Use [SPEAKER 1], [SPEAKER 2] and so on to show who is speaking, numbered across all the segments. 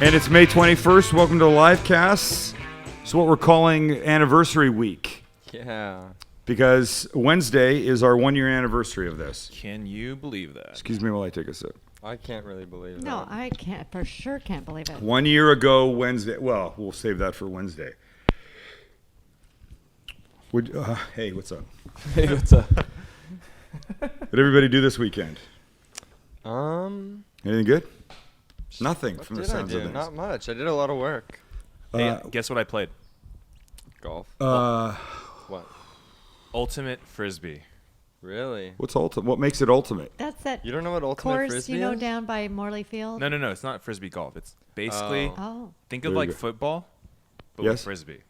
[SPEAKER 1] And it's May 21st. Welcome to the live cast. It's what we're calling Anniversary Week.
[SPEAKER 2] Yeah.
[SPEAKER 1] Because Wednesday is our 1 year anniversary of this.
[SPEAKER 3] Can you believe that?
[SPEAKER 1] Excuse me while I take a sip.
[SPEAKER 2] I can't really believe that.
[SPEAKER 4] No, I can't. For sure can't believe it.
[SPEAKER 1] 1 year ago Wednesday. Well, we'll save that for Wednesday. Hey, what's up?
[SPEAKER 3] Hey, what's up?
[SPEAKER 1] What did everybody do this weekend? Anything good? Nothing
[SPEAKER 2] What
[SPEAKER 1] from the
[SPEAKER 2] did I
[SPEAKER 1] sounds
[SPEAKER 2] do?
[SPEAKER 1] of things.
[SPEAKER 2] Not much. I did a lot of work.
[SPEAKER 3] Hey, guess what I played?
[SPEAKER 2] Golf. What?
[SPEAKER 3] Ultimate Frisbee.
[SPEAKER 2] Really?
[SPEAKER 1] What's ultimate? What makes it ultimate?
[SPEAKER 4] That's that
[SPEAKER 2] You don't know what ultimate
[SPEAKER 4] course,
[SPEAKER 2] frisbee
[SPEAKER 4] you know,
[SPEAKER 2] is?
[SPEAKER 4] down by Morley Field.
[SPEAKER 3] No, it's not Frisbee golf. It's basically,
[SPEAKER 4] Oh.
[SPEAKER 3] think
[SPEAKER 1] There
[SPEAKER 3] of
[SPEAKER 1] you
[SPEAKER 3] like
[SPEAKER 1] go.
[SPEAKER 3] football, but
[SPEAKER 1] Yes.
[SPEAKER 3] with Frisbee.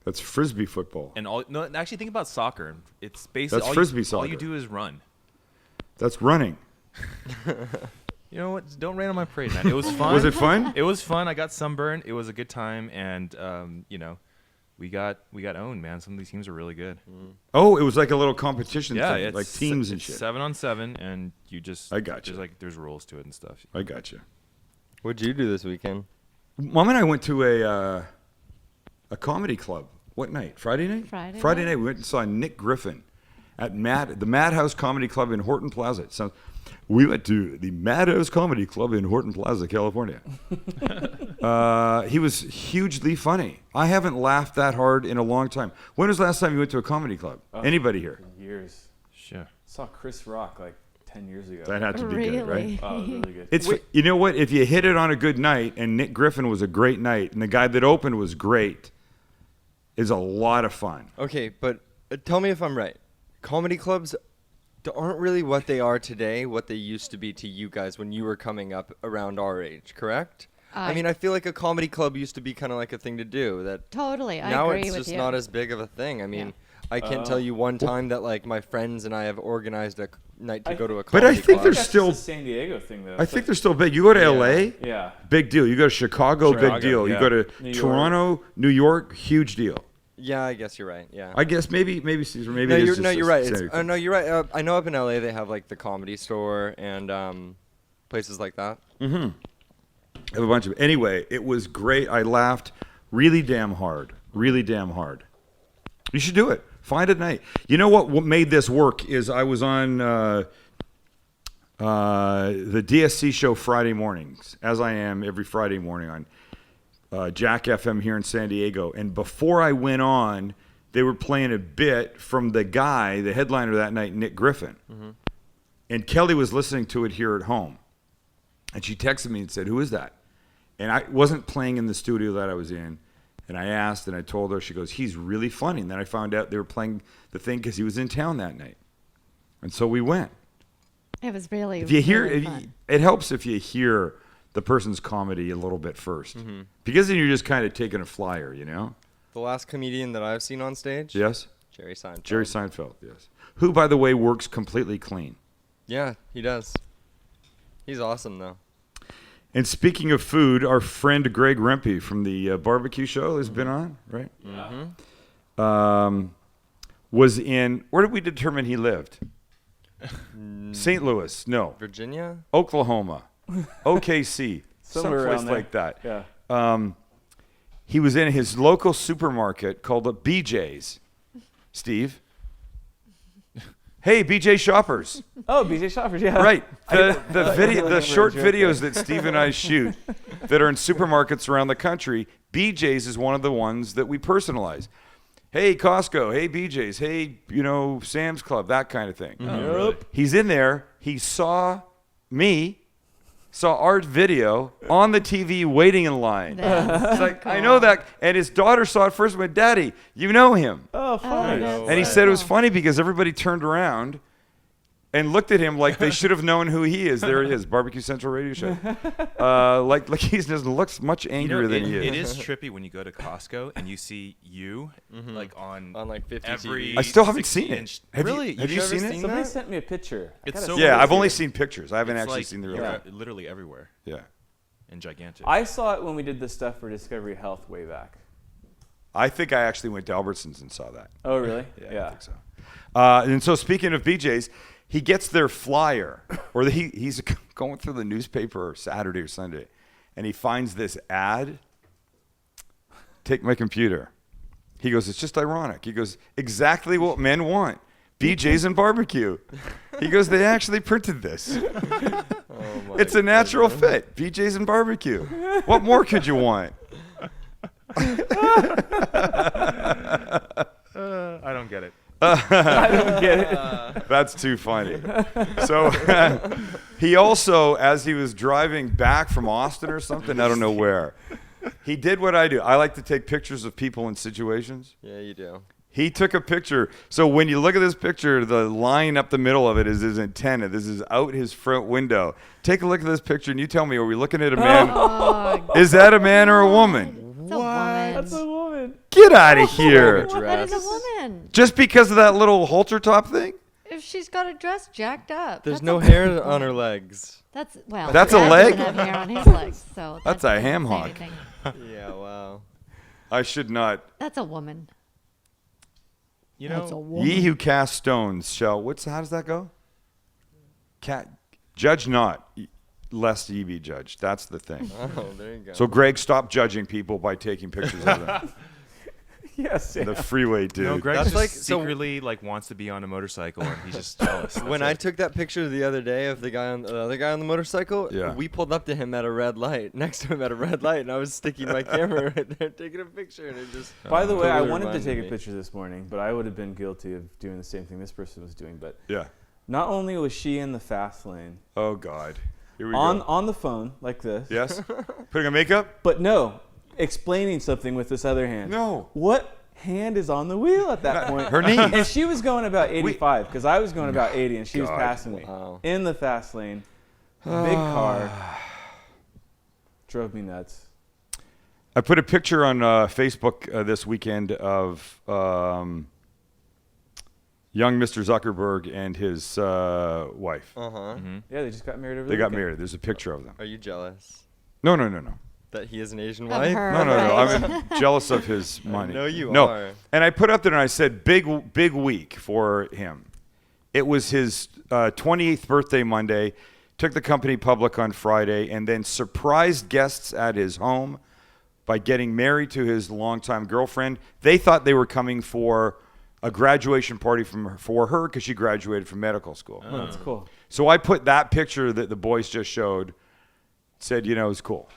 [SPEAKER 1] That's Frisbee football.
[SPEAKER 3] And actually think about soccer. It's basically
[SPEAKER 1] That's Frisbee
[SPEAKER 3] all you
[SPEAKER 1] soccer.
[SPEAKER 3] do is run.
[SPEAKER 1] That's running.
[SPEAKER 3] You know what? Don't rain on my parade, man. It was fun.
[SPEAKER 1] Was it fun?
[SPEAKER 3] It was fun. I got sunburned. It was a good time, and we got owned, man. Some of these teams are really good.
[SPEAKER 1] Oh, it was like a little competition
[SPEAKER 3] Yeah,
[SPEAKER 1] thing,
[SPEAKER 3] it's
[SPEAKER 1] like teams and
[SPEAKER 3] it's
[SPEAKER 1] shit.
[SPEAKER 3] 7-on-7, and you just
[SPEAKER 1] I got you.
[SPEAKER 3] there's rules to it and stuff.
[SPEAKER 1] I got you.
[SPEAKER 2] What'd you do this weekend?
[SPEAKER 1] Mom and I went to a comedy club. What night? Friday night?
[SPEAKER 4] Friday
[SPEAKER 1] night. We went and saw Nick Griffin at the Madhouse Comedy Club in Horton Plaza. We went to the Madhouse Comedy Club in Horton Plaza, California. He was hugely funny. I haven't laughed that hard in a long time. When was the last time you went to a comedy club? Anybody here?
[SPEAKER 5] Years.
[SPEAKER 3] Sure.
[SPEAKER 5] Saw Chris Rock like 10 years ago.
[SPEAKER 1] That had to be good, right?
[SPEAKER 4] Really?
[SPEAKER 5] Oh, it was really good.
[SPEAKER 1] It's you know what? If you hit it on a good night, and Nick Griffin was a great night, and the guy that opened was great, is a lot of fun.
[SPEAKER 2] Okay, but tell me if I'm right. Comedy clubs aren't really what they are today, what they used to be to you guys when you were coming up around our age, correct? I mean, I feel like a comedy club used to be kind of like a thing to do. That
[SPEAKER 4] Totally, I
[SPEAKER 2] now
[SPEAKER 4] agree
[SPEAKER 2] it's
[SPEAKER 4] with
[SPEAKER 2] just
[SPEAKER 4] you.
[SPEAKER 2] not as big of a thing. I mean, I can't tell you one time that like my friends and I have organized a night to go to a comedy
[SPEAKER 1] But I think
[SPEAKER 2] club.
[SPEAKER 1] there's
[SPEAKER 5] That's
[SPEAKER 1] still.
[SPEAKER 5] just a San Diego thing, though.
[SPEAKER 1] I think they're still big. You go to L.A.
[SPEAKER 5] Yeah.
[SPEAKER 1] Big deal. You go to Chicago, big
[SPEAKER 3] Chicago,
[SPEAKER 1] deal. You
[SPEAKER 3] yeah.
[SPEAKER 1] go to
[SPEAKER 5] New York.
[SPEAKER 1] Toronto, New York, huge deal.
[SPEAKER 2] Yeah, I guess you're right. Yeah.
[SPEAKER 1] I guess maybe Caesar, maybe
[SPEAKER 2] No,
[SPEAKER 1] it is
[SPEAKER 2] you're,
[SPEAKER 1] just
[SPEAKER 2] no,
[SPEAKER 1] a
[SPEAKER 2] you're right.
[SPEAKER 1] San Diego thing.
[SPEAKER 2] No, you're right. I know up in LA they have like the Comedy Store and places like that.
[SPEAKER 1] I have a bunch of. Anyway, it was great. I laughed really damn hard. Really damn hard. You should do it. Find a night. You know what made this work is I was on the DSC show Friday mornings, as I am every Friday morning on Jack FM here in San Diego. And before I went on, they were playing a bit from the guy, the headliner that night, Nick Griffin. And Kelly was listening to it here at home. And she texted me and said, "Who is that?" And I wasn't playing in the studio that I was in. And I asked and I told her, she goes, "He's really funny." And then I found out they were playing the thing because he was in town that night. And so we went.
[SPEAKER 4] It was really,
[SPEAKER 1] If you hear,
[SPEAKER 4] really fun.
[SPEAKER 1] it helps if you hear the person's comedy a little bit first. Because then you're just kind of taking a flyer, you know?
[SPEAKER 2] The last comedian that I've seen on stage,
[SPEAKER 1] Yes?
[SPEAKER 2] Jerry Seinfeld.
[SPEAKER 1] Jerry Seinfeld, yes. Who, by the way, works completely clean.
[SPEAKER 2] Yeah, he does. He's awesome though.
[SPEAKER 1] And speaking of food, our friend Greg Rempe from the barbecue show has been on, right? Was in, where did we determine he lived? St. Louis, no.
[SPEAKER 2] Virginia?
[SPEAKER 1] Oklahoma, OKC,
[SPEAKER 5] Somewhere
[SPEAKER 1] someplace
[SPEAKER 5] around there.
[SPEAKER 1] like that.
[SPEAKER 5] Yeah.
[SPEAKER 1] He was in his local supermarket called the BJ's. Steve? Hey, BJ Shoppers.
[SPEAKER 5] Oh, BJ Shoppers, yeah.
[SPEAKER 1] Right. The short
[SPEAKER 5] joke
[SPEAKER 1] videos that Steve and I shoot that are in supermarkets around the country, BJ's is one of the ones that we personalize. Hey, Costco. Hey, BJ's. Hey, Sam's Club, that kind of thing.
[SPEAKER 3] Really?
[SPEAKER 1] He's in there. He saw our video on the TV waiting in line. It's like, I know that. And his daughter saw it first and went, "Daddy, you know him."
[SPEAKER 5] Oh, fun.
[SPEAKER 4] that's
[SPEAKER 1] And he said it was funny because everybody turned around and looked at him like they should have known who he is. There he is, Barbecue Central Radio Show. Like he doesn't look much angrier than he is.
[SPEAKER 3] It is trippy when you go to Costco and you see you like on
[SPEAKER 2] like 50
[SPEAKER 3] every
[SPEAKER 2] TV.
[SPEAKER 1] I still haven't seen it.
[SPEAKER 3] 60-inch
[SPEAKER 1] Have you-
[SPEAKER 3] really?
[SPEAKER 1] have you
[SPEAKER 2] You've
[SPEAKER 1] seen
[SPEAKER 2] never
[SPEAKER 1] it?
[SPEAKER 2] seen
[SPEAKER 5] Somebody
[SPEAKER 2] that?
[SPEAKER 5] sent me a picture. I
[SPEAKER 3] It's
[SPEAKER 5] gotta
[SPEAKER 3] so
[SPEAKER 5] see
[SPEAKER 1] Yeah,
[SPEAKER 5] it.
[SPEAKER 1] I've only seen pictures. I haven't
[SPEAKER 3] It's
[SPEAKER 1] actually
[SPEAKER 3] like,
[SPEAKER 1] seen the real
[SPEAKER 3] yeah,
[SPEAKER 1] thing.
[SPEAKER 3] literally everywhere
[SPEAKER 1] Yeah.
[SPEAKER 3] and gigantic.
[SPEAKER 5] I saw it when we did the stuff for Discovery Health way back.
[SPEAKER 1] I think I actually went to Albertsons and saw that.
[SPEAKER 5] Oh, really?
[SPEAKER 1] I think so. And so speaking of BJ's, he gets their flyer, or he's going through the newspaper Saturday or Sunday, and he finds this ad. Take my computer. He goes, it's just ironic. He goes, exactly what men want. BJ's and barbecue. He goes, they actually printed this. It's a natural fit. BJ's and barbecue. What more could you want?
[SPEAKER 3] I don't get it.
[SPEAKER 5] I don't get it.
[SPEAKER 1] That's too funny. So he also, as he was driving back from Austin or something, I don't know where, he did what I do. I like to take pictures of people in situations.
[SPEAKER 2] Yeah, you do.
[SPEAKER 1] He took a picture. So when you look at this picture, the line up the middle of it is his antenna. This is out his front window. Take a look at this picture and you tell me, are we looking at a man?
[SPEAKER 4] Oh,
[SPEAKER 1] Is that a man or a woman?
[SPEAKER 4] it's a woman.
[SPEAKER 5] That's a woman.
[SPEAKER 1] Get out of here.
[SPEAKER 4] Well, that is a woman.
[SPEAKER 1] Just because of that little halter top thing?
[SPEAKER 4] If she's got a dress jacked up.
[SPEAKER 2] There's
[SPEAKER 4] that's
[SPEAKER 2] no
[SPEAKER 4] a
[SPEAKER 2] hair
[SPEAKER 4] woman.
[SPEAKER 2] on her legs.
[SPEAKER 4] That's, well.
[SPEAKER 1] That's a
[SPEAKER 4] Dad
[SPEAKER 1] leg?
[SPEAKER 4] doesn't have hair on his legs, so.
[SPEAKER 1] That's
[SPEAKER 4] that
[SPEAKER 1] a ham
[SPEAKER 4] doesn't say
[SPEAKER 1] hock.
[SPEAKER 4] anything.
[SPEAKER 2] Yeah, wow.
[SPEAKER 1] I should not.
[SPEAKER 4] That's a woman.
[SPEAKER 3] You
[SPEAKER 4] That's a
[SPEAKER 3] know,
[SPEAKER 4] woman.
[SPEAKER 1] Ye who cast stones shall. How does that go? Judge not, lest ye be judged. That's the thing.
[SPEAKER 2] Oh, there you go.
[SPEAKER 1] So Greg, stop judging people by taking pictures of them.
[SPEAKER 5] Yes.
[SPEAKER 1] The freeway dude.
[SPEAKER 3] no, Greg
[SPEAKER 2] That's
[SPEAKER 3] just
[SPEAKER 2] like- so-
[SPEAKER 3] secretly wants to be on a motorcycle, and he's just jealous.
[SPEAKER 2] when I took that picture the other day of the other guy on the motorcycle,
[SPEAKER 1] Yeah.
[SPEAKER 2] we pulled up to him at a red light, next to him at a red light, and I was sticking my camera right there, taking a picture, and it just.
[SPEAKER 5] By the way, I
[SPEAKER 2] totally
[SPEAKER 5] wanted to
[SPEAKER 2] reminded
[SPEAKER 5] take a
[SPEAKER 2] me.
[SPEAKER 5] picture this morning, but I would have been guilty of doing the same thing this person was doing. But
[SPEAKER 1] Yeah.
[SPEAKER 5] not only was she in the fast lane,
[SPEAKER 1] Oh God. Here we
[SPEAKER 5] on
[SPEAKER 1] go.
[SPEAKER 5] on the phone like this,
[SPEAKER 1] Yes. Putting on makeup?
[SPEAKER 5] but no, explaining something with this other hand.
[SPEAKER 1] No.
[SPEAKER 5] What hand is on the wheel at that point?
[SPEAKER 1] Her knee.
[SPEAKER 5] And she was going about 85 because I was going about 80 and she was
[SPEAKER 1] God.
[SPEAKER 5] passing me
[SPEAKER 2] Wow.
[SPEAKER 5] in the fast lane. Big car. Drove me nuts.
[SPEAKER 1] I put a picture on Facebook this weekend of young Mr. Zuckerberg and his wife.
[SPEAKER 2] Uh-huh.
[SPEAKER 5] Yeah, they just got married over
[SPEAKER 1] They
[SPEAKER 5] the
[SPEAKER 1] got
[SPEAKER 5] weekend.
[SPEAKER 1] married. There's a picture of them.
[SPEAKER 2] Are you jealous
[SPEAKER 1] No.
[SPEAKER 2] that he has an Asian
[SPEAKER 4] Of
[SPEAKER 2] wife?
[SPEAKER 4] her.
[SPEAKER 1] No.
[SPEAKER 4] Right.
[SPEAKER 1] I'm jealous of his money.
[SPEAKER 2] know you
[SPEAKER 1] no.
[SPEAKER 2] are.
[SPEAKER 1] And I put up there and I said, big week for him. It was his 28th birthday Monday. Took the company public on Friday, and then surprised guests at his home by getting married to his longtime girlfriend. They thought they were coming for a graduation party for her because she graduated from medical school.
[SPEAKER 5] Oh, that's cool.
[SPEAKER 1] So I put that picture that the boys just showed, said, it was cool.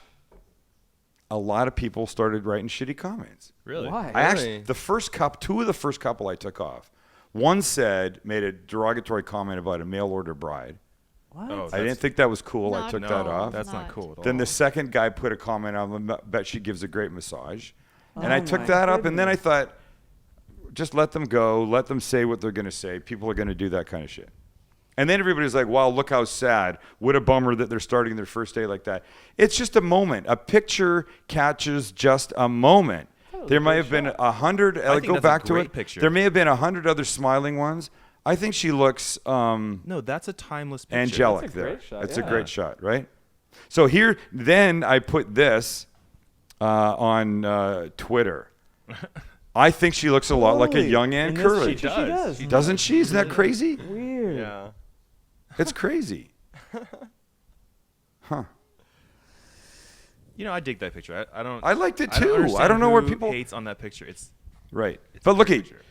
[SPEAKER 1] A lot of people started writing shitty comments.
[SPEAKER 3] really.
[SPEAKER 5] Why?
[SPEAKER 1] I actually,
[SPEAKER 2] Really?
[SPEAKER 1] two of the first couple I took off. One made a derogatory comment about a mail order bride.
[SPEAKER 5] What?
[SPEAKER 3] Oh,
[SPEAKER 1] I didn't think that was cool. I
[SPEAKER 4] Not
[SPEAKER 1] took
[SPEAKER 3] no,
[SPEAKER 1] that off.
[SPEAKER 3] That's
[SPEAKER 4] Not.
[SPEAKER 3] not cool at all.
[SPEAKER 1] Then the second guy put a comment on, bet she gives a great massage. And I
[SPEAKER 5] Oh
[SPEAKER 1] took
[SPEAKER 5] my
[SPEAKER 1] that up, and then I
[SPEAKER 5] goodness.
[SPEAKER 1] thought, just let them go. Let them say what they're going to say. People are going to do that kind of shit. And then everybody's like, wow, look how sad. What a bummer that they're starting their first day like that. It's just a moment. A picture catches just a moment. There might have been 100.
[SPEAKER 3] I think
[SPEAKER 1] Go
[SPEAKER 3] that's a
[SPEAKER 1] back to
[SPEAKER 3] great
[SPEAKER 1] it.
[SPEAKER 3] picture.
[SPEAKER 1] There may have been 100 other smiling ones. I think she looks
[SPEAKER 3] No, that's a timeless picture.
[SPEAKER 1] angelic
[SPEAKER 5] That's a
[SPEAKER 1] there.
[SPEAKER 5] great shot,
[SPEAKER 1] That's a
[SPEAKER 5] yeah.
[SPEAKER 1] great shot, right? So here, then I put this on Twitter. I think she looks a lot like a
[SPEAKER 5] Holy-
[SPEAKER 1] young Ann
[SPEAKER 5] in this
[SPEAKER 1] Curley.
[SPEAKER 5] picture she does.
[SPEAKER 1] Doesn't she? Isn't that crazy?
[SPEAKER 5] Weird.
[SPEAKER 2] Yeah.
[SPEAKER 1] It's crazy. Huh.
[SPEAKER 3] I dig that picture. I don't.
[SPEAKER 1] I liked it
[SPEAKER 3] I don't
[SPEAKER 1] too. I
[SPEAKER 3] understand
[SPEAKER 1] don't know where
[SPEAKER 3] who
[SPEAKER 1] people
[SPEAKER 3] hates on that picture. It's
[SPEAKER 1] right.
[SPEAKER 3] a
[SPEAKER 1] But look
[SPEAKER 3] good
[SPEAKER 1] at
[SPEAKER 3] picture.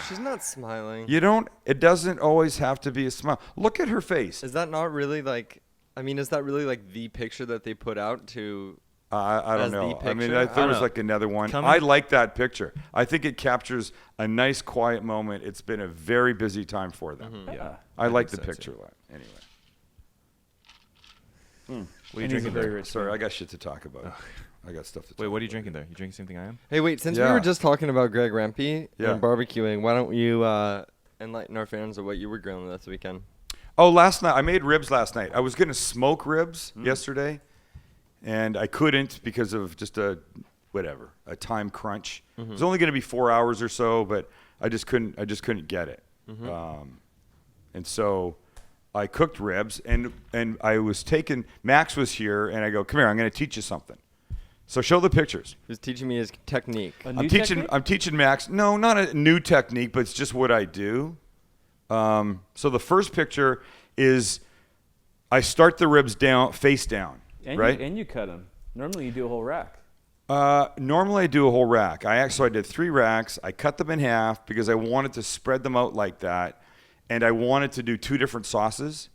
[SPEAKER 2] She's not smiling.
[SPEAKER 1] you don't. It doesn't always have to be a smile. Look at her face.
[SPEAKER 2] Is that not really like? I mean, is that really like the picture that they put out to?
[SPEAKER 1] I
[SPEAKER 2] As
[SPEAKER 1] don't
[SPEAKER 2] the
[SPEAKER 1] know. I mean,
[SPEAKER 2] picture?
[SPEAKER 1] I
[SPEAKER 2] I
[SPEAKER 1] thought it was
[SPEAKER 3] know.
[SPEAKER 1] like another one.
[SPEAKER 3] Coming-
[SPEAKER 1] I like that picture. I think it captures a nice, quiet moment. It's been a very busy time for them.
[SPEAKER 3] Yeah.
[SPEAKER 1] I like the
[SPEAKER 3] think so,
[SPEAKER 1] picture
[SPEAKER 3] too.
[SPEAKER 1] a lot. Anyway.
[SPEAKER 3] What are you
[SPEAKER 5] And he's a
[SPEAKER 3] drinking
[SPEAKER 5] very
[SPEAKER 3] there?
[SPEAKER 5] rich
[SPEAKER 1] Sorry,
[SPEAKER 5] man.
[SPEAKER 1] I got shit to talk about. I got stuff to talk
[SPEAKER 3] Wait, what are you
[SPEAKER 1] about.
[SPEAKER 3] drinking there? You drinking the same thing I am?
[SPEAKER 2] Hey, wait. Since we
[SPEAKER 1] Yeah.
[SPEAKER 2] were just talking about Greg Rempe
[SPEAKER 1] Yeah.
[SPEAKER 2] and barbecuing, why don't you enlighten our fans of what you were grilling this weekend?
[SPEAKER 1] Oh, last night I made ribs last night. I was going to smoke ribs
[SPEAKER 3] Mm.
[SPEAKER 1] yesterday, and I couldn't because of just a time crunch.
[SPEAKER 3] Mm-hmm.
[SPEAKER 1] It was only going to be 4 hours or so, but I just couldn't get it.
[SPEAKER 3] Mm-hmm.
[SPEAKER 1] And so I cooked ribs, and I was taking Max was here, and I go, come here, I'm going to teach you something. So show the pictures.
[SPEAKER 2] He was teaching me his technique.
[SPEAKER 5] A
[SPEAKER 1] I'm
[SPEAKER 5] new
[SPEAKER 1] teaching.
[SPEAKER 5] technique?
[SPEAKER 1] I'm teaching Max. No, not a new technique, but it's just what I do. So the first picture is I start the ribs down, face down, right?
[SPEAKER 5] And you cut them. Normally you do a whole rack.
[SPEAKER 1] Normally I do a whole rack. I did 3 racks. I cut them in half because I wanted to spread them out like that, and I wanted to do 2 different sauces.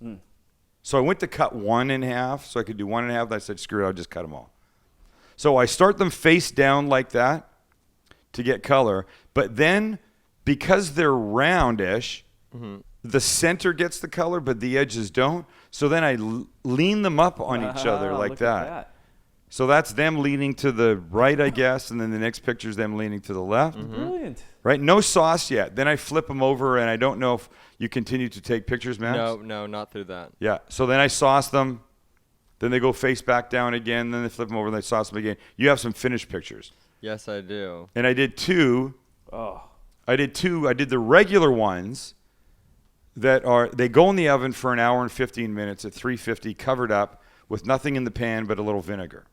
[SPEAKER 1] So I went to cut one in half so I could do one in half. Then I said, screw it, I'll just cut them all. So I start them face down like that to get color, but then because they're roundish, the center gets the color, but the edges don't. So then I lean them up on each other like
[SPEAKER 5] Look at
[SPEAKER 1] that. So that's them leaning to the right, I guess, and then the next picture is them leaning to the left.
[SPEAKER 5] Brilliant.
[SPEAKER 1] Right? No sauce yet. Then I flip them over, and I don't know if you continue to take pictures, Max?
[SPEAKER 2] No, not through that.
[SPEAKER 1] Yeah. So then I sauce them. Then they go face back down again. Then they flip them over, and they sauce them again. You have some finished pictures.
[SPEAKER 2] Yes, I do.
[SPEAKER 1] And I did 2.
[SPEAKER 5] Oh.
[SPEAKER 1] I did the regular ones they go in the oven for an hour and 15 minutes at 350, covered up with nothing in the pan but a little vinegar.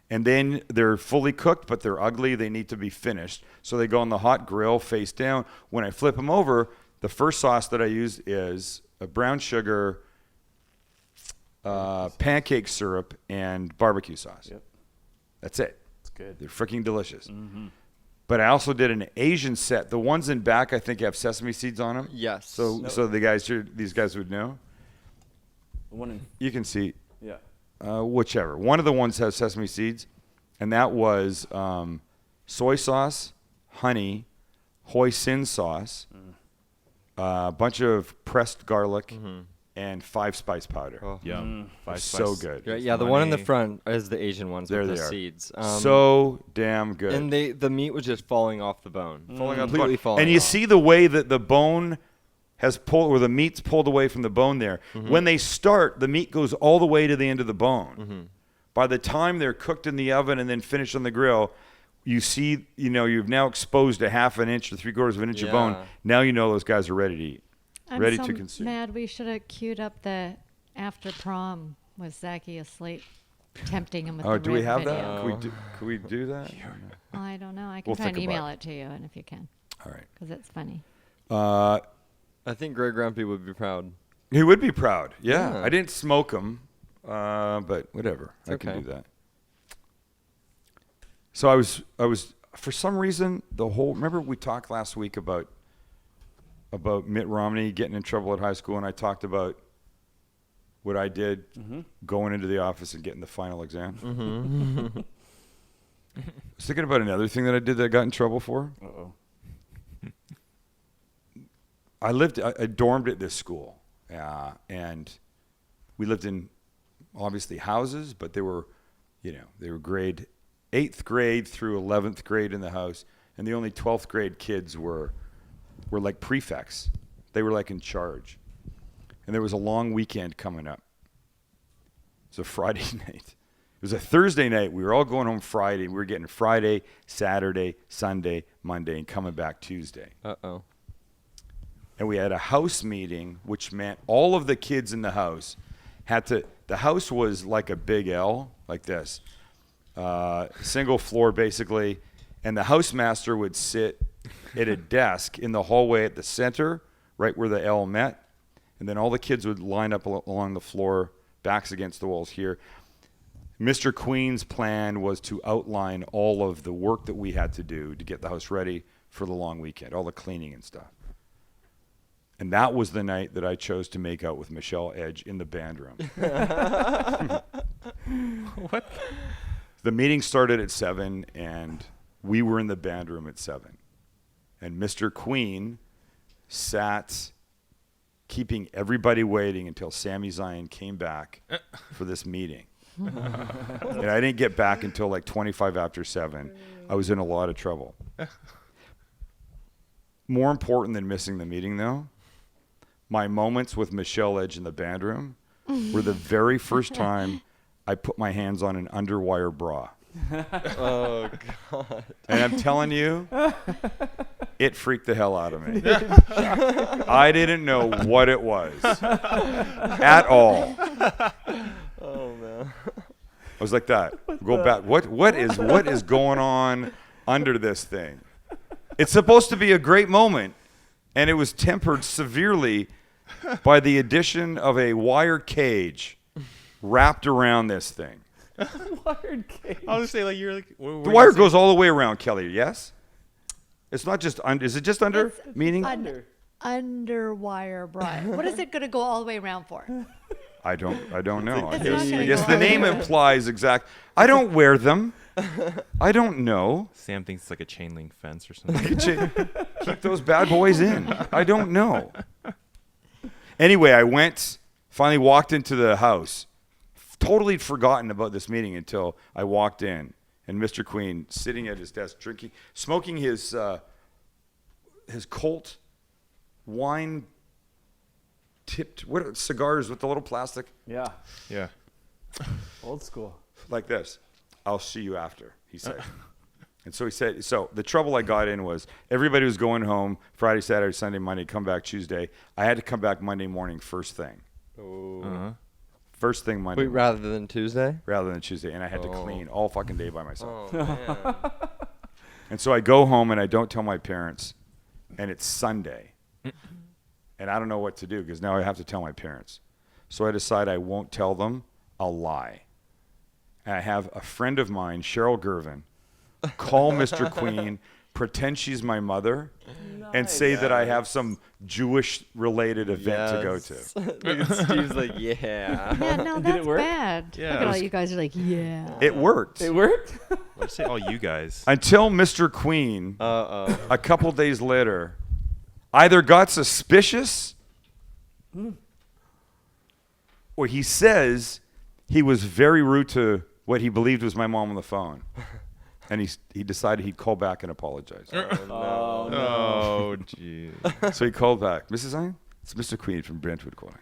[SPEAKER 1] And then they're fully cooked, but they're ugly. They need to be finished. So they go on the hot grill face down. When I flip them over, the first sauce that I use is a brown sugar, pancake syrup, and barbecue sauce.
[SPEAKER 5] Yep.
[SPEAKER 1] That's it.
[SPEAKER 5] It's good.
[SPEAKER 1] They're freaking delicious. But I also did an Asian set. The ones in back, I think, have sesame seeds on them.
[SPEAKER 2] Yes.
[SPEAKER 1] So these guys would know.
[SPEAKER 5] The one in,
[SPEAKER 1] You can see.
[SPEAKER 5] yeah.
[SPEAKER 1] Whichever. One of the ones has sesame seeds, and that was soy sauce, honey, hoisin sauce, a bunch of pressed garlic, and 5 spice powder.
[SPEAKER 2] Oh.
[SPEAKER 3] Yum.
[SPEAKER 1] So good.
[SPEAKER 2] Yeah, the one in the
[SPEAKER 3] Money.
[SPEAKER 2] front is the Asian ones
[SPEAKER 1] There
[SPEAKER 2] with
[SPEAKER 1] they
[SPEAKER 2] the
[SPEAKER 1] are.
[SPEAKER 2] seeds.
[SPEAKER 1] So damn good.
[SPEAKER 2] And the meat was just falling off the bone.
[SPEAKER 1] Completely
[SPEAKER 2] falling
[SPEAKER 1] And you
[SPEAKER 2] off.
[SPEAKER 1] see the way that the bone has pulled, or the meat's pulled away from the bone there. When they start, the meat goes all the way to the end of the bone. By the time they're cooked in the oven and then finished on the grill, you see, you've now exposed a 1/2 inch to 3/4 of an inch of bone.
[SPEAKER 2] Yeah.
[SPEAKER 1] Now you know those guys are ready to eat,
[SPEAKER 4] I'm
[SPEAKER 1] ready
[SPEAKER 4] so
[SPEAKER 1] to consume.
[SPEAKER 4] mad we should have queued up the after prom with Zachy asleep, tempting him with
[SPEAKER 1] Oh,
[SPEAKER 4] the
[SPEAKER 1] do we
[SPEAKER 4] rib
[SPEAKER 1] have
[SPEAKER 4] video.
[SPEAKER 1] that? Could we do that?
[SPEAKER 4] I don't know. I can
[SPEAKER 1] We'll
[SPEAKER 4] try and
[SPEAKER 1] think about
[SPEAKER 4] email it to you, and if you can,
[SPEAKER 1] All right.
[SPEAKER 4] because it's funny.
[SPEAKER 2] I think Greg Grumpy would be proud.
[SPEAKER 1] He would be proud. Yeah.
[SPEAKER 2] Yeah.
[SPEAKER 1] I didn't smoke him, but whatever. I can
[SPEAKER 2] okay.
[SPEAKER 1] do that. So I was for some reason remember we talked last week about Mitt Romney getting in trouble at high school, and I talked about what I did going into the office and getting the final exam. I was thinking about another thing that I did that I got in trouble for.
[SPEAKER 5] Uh-oh.
[SPEAKER 1] I dormed at this school, and we lived in obviously houses, but they were grade 8th grade through 11th grade in the house, and the only 12th grade kids were like prefects. They were like in charge, and there was a long weekend coming up. It was a Friday night. It was a Thursday night. We were all going home Friday. We were getting Friday, Saturday, Sunday, Monday, and coming back Tuesday.
[SPEAKER 2] Uh-oh.
[SPEAKER 1] And we had a house meeting, which meant all of the kids in the house the house was like a big L, like this, single floor basically, and the housemaster would sit at a desk in the hallway at the center, right where the L met, and then all the kids would line up along the floor, backs against the walls here. Mr. Queen's plan was to outline all of the work that we had to do to get the house ready for the long weekend, all the cleaning and stuff. And that was the night that I chose to make out with Michelle Edge in the band room.
[SPEAKER 3] What?
[SPEAKER 1] The meeting started at 7, and we were in the band room at 7. And Mr. Queen sat keeping everybody waiting until Sami Zayn came back for this meeting. And I didn't get back until like 25 after 7. I was in a lot of trouble. More important than missing the meeting, though, my moments with Michelle Edge in the band room were the very first time I put my hands on an underwire bra.
[SPEAKER 2] Oh, God.
[SPEAKER 1] And I'm telling you, it freaked the hell out of me. I didn't know what it was at all.
[SPEAKER 2] Oh, man.
[SPEAKER 1] I was like that. Go back. What is going on under this thing? It's supposed to be a great moment, and it was tempered severely by the addition of a wire cage wrapped around this thing.
[SPEAKER 5] Wired cage.
[SPEAKER 3] I was say like you're like
[SPEAKER 1] The wire goes all the way around, Kelly. Yes. It's not just under. Is it just under?
[SPEAKER 4] It's
[SPEAKER 1] Meaning?
[SPEAKER 4] Underwire, Brian. What is it going to go all the way around for?
[SPEAKER 1] I don't know. I
[SPEAKER 4] It's
[SPEAKER 1] guess,
[SPEAKER 4] not gonna
[SPEAKER 1] I guess
[SPEAKER 4] go
[SPEAKER 1] the
[SPEAKER 4] all the
[SPEAKER 1] name
[SPEAKER 4] way.
[SPEAKER 1] implies exact. I don't wear them. I don't know.
[SPEAKER 3] Sam thinks it's like a chain link fence or something.
[SPEAKER 1] Keep those bad boys in. I don't know. Anyway, I finally walked into the house. Totally forgotten about this meeting until I walked in, and Mr. Queen sitting at his desk, smoking his Colt wine tipped cigars with the little plastic
[SPEAKER 5] Yeah.
[SPEAKER 3] Yeah.
[SPEAKER 5] Old school.
[SPEAKER 1] like this. I'll see you after, he said. And so he said, so the trouble I got in was everybody was going home Friday, Saturday, Sunday, Monday, come back Tuesday. I had to come back Monday morning first thing.
[SPEAKER 2] Oh.
[SPEAKER 3] Uh-huh.
[SPEAKER 1] First thing Monday
[SPEAKER 2] Wait,
[SPEAKER 1] morning,
[SPEAKER 2] rather than Tuesday?
[SPEAKER 1] rather than Tuesday. And I had to clean all fucking day by myself.
[SPEAKER 2] Oh, man.
[SPEAKER 1] And so I go home and I don't tell my parents. And it's Sunday. And I don't know what to do because now I have to tell my parents. So I decide I won't tell them. I'll lie. And I have a friend of mine, Cheryl Gervin, call Mr. Queen, pretend she's my mother, and say that I have some Jewish-related event to go to.
[SPEAKER 2] Look at Steve's like, yeah.
[SPEAKER 4] Yeah, no,
[SPEAKER 5] Did it
[SPEAKER 4] that's
[SPEAKER 5] work?
[SPEAKER 4] bad.
[SPEAKER 3] Yeah,
[SPEAKER 4] Look
[SPEAKER 3] it
[SPEAKER 4] at all
[SPEAKER 3] was-
[SPEAKER 4] you guys are like, yeah.
[SPEAKER 1] It worked.
[SPEAKER 5] It worked?
[SPEAKER 3] Let's say all you guys.
[SPEAKER 1] Until Mr. Queen,
[SPEAKER 2] Uh-oh.
[SPEAKER 1] a couple days later, either got suspicious or he says he was very rude to what he believed was my mom on the phone. And he decided he'd call back and apologize.
[SPEAKER 5] Oh, no.
[SPEAKER 3] Oh, jeez.
[SPEAKER 1] So he called back. Mrs. Zine, it's Mr. Queen from Brentwood calling.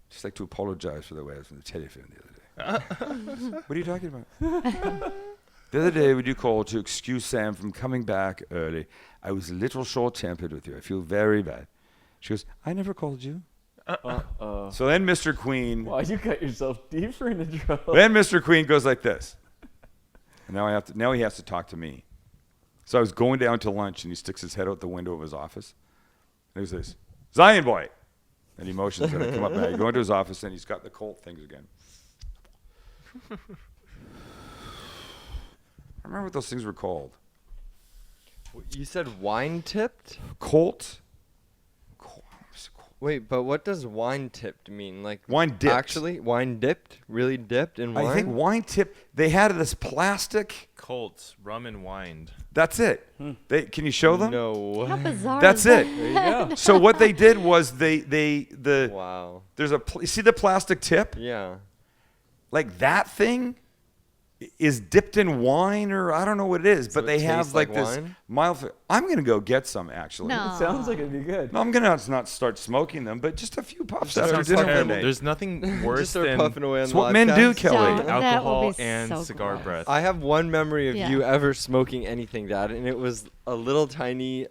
[SPEAKER 1] Just like to apologize for the way I was on the telephone the other day. What are you talking about? The other day when you called to excuse Sam from coming back early, I was a little short-tempered with you. I feel very bad. She goes, I never called you.
[SPEAKER 5] Uh-oh.
[SPEAKER 1] So then Mr. Queen,
[SPEAKER 5] Wow, you got yourself deeper into trouble.
[SPEAKER 1] then Mr. Queen goes like this. And now he has to talk to me. So I was going down to lunch and he sticks his head out the window of his office. And he says, Zion boy. And he motions and I come up and I go into his office and he's got the Colt things again. I remember what those things were called.
[SPEAKER 2] You said wine tipped?
[SPEAKER 1] Colt.
[SPEAKER 2] Wait, but what does wine tipped mean? Like
[SPEAKER 1] Wine dipped.
[SPEAKER 2] Actually, wine dipped? Really dipped in wine?
[SPEAKER 1] I think wine tip. They had this plastic.
[SPEAKER 3] Colts, rum and wine.
[SPEAKER 1] That's it. Can you show them?
[SPEAKER 2] No.
[SPEAKER 4] How bizarre
[SPEAKER 1] That's
[SPEAKER 4] is that?
[SPEAKER 1] it.
[SPEAKER 5] There you go.
[SPEAKER 1] So what they did was
[SPEAKER 2] Wow.
[SPEAKER 1] there's you see the plastic tip?
[SPEAKER 2] Yeah.
[SPEAKER 1] Like that thing is dipped in wine or I don't know what it is,
[SPEAKER 2] So
[SPEAKER 1] but
[SPEAKER 2] it
[SPEAKER 1] they have
[SPEAKER 2] tastes
[SPEAKER 1] like
[SPEAKER 2] like
[SPEAKER 1] this
[SPEAKER 2] wine?
[SPEAKER 1] mild. I'm gonna go get some actually.
[SPEAKER 4] No.
[SPEAKER 5] It sounds like it'd be good.
[SPEAKER 1] No, I'm gonna not start smoking them, but just a few puffs
[SPEAKER 3] That
[SPEAKER 1] after
[SPEAKER 3] sounds
[SPEAKER 1] dinner one
[SPEAKER 3] terrible.
[SPEAKER 1] day.
[SPEAKER 3] There's nothing worse
[SPEAKER 2] Just start
[SPEAKER 3] than
[SPEAKER 2] puffing away on
[SPEAKER 1] That's
[SPEAKER 2] the
[SPEAKER 1] what men do,
[SPEAKER 2] podcast.
[SPEAKER 1] Kelly.
[SPEAKER 4] Don't. That will
[SPEAKER 3] alcohol
[SPEAKER 4] be
[SPEAKER 3] and
[SPEAKER 4] so
[SPEAKER 3] cigar
[SPEAKER 4] gross.
[SPEAKER 3] breath.
[SPEAKER 2] I have one memory of
[SPEAKER 4] Yeah.
[SPEAKER 2] you ever smoking anything, Dad, and it was a little tiny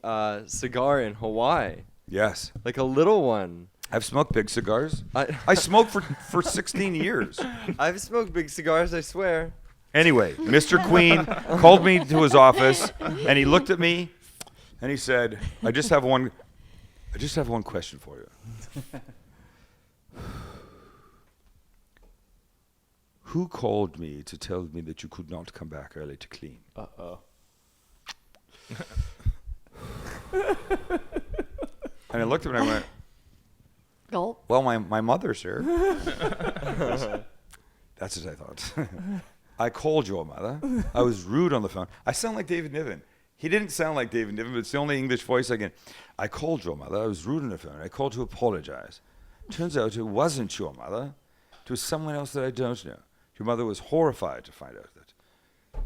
[SPEAKER 2] cigar in Hawaii.
[SPEAKER 1] Yes,
[SPEAKER 2] Like a little one.
[SPEAKER 1] I've smoked big cigars.
[SPEAKER 2] I
[SPEAKER 1] I smoked for 16 years.
[SPEAKER 2] I've smoked big cigars, I swear.
[SPEAKER 1] Anyway, Mr. Queen called me to his office, and he looked at me, and he said, I just have one question for you. Who called me to tell me that you could not come back early to clean?
[SPEAKER 5] Uh-oh.
[SPEAKER 1] And I looked at him and I went,
[SPEAKER 4] Gulp.
[SPEAKER 1] well, my mother, sir. That's what I thought. I called your mother. I was rude on the phone. I sound like David Niven. He didn't sound like David Niven, but it's the only English voice I can. I called your mother. I was rude on the phone. I called to apologize. Turns out it wasn't your mother. It was someone else that I don't know. Your mother was horrified to find out that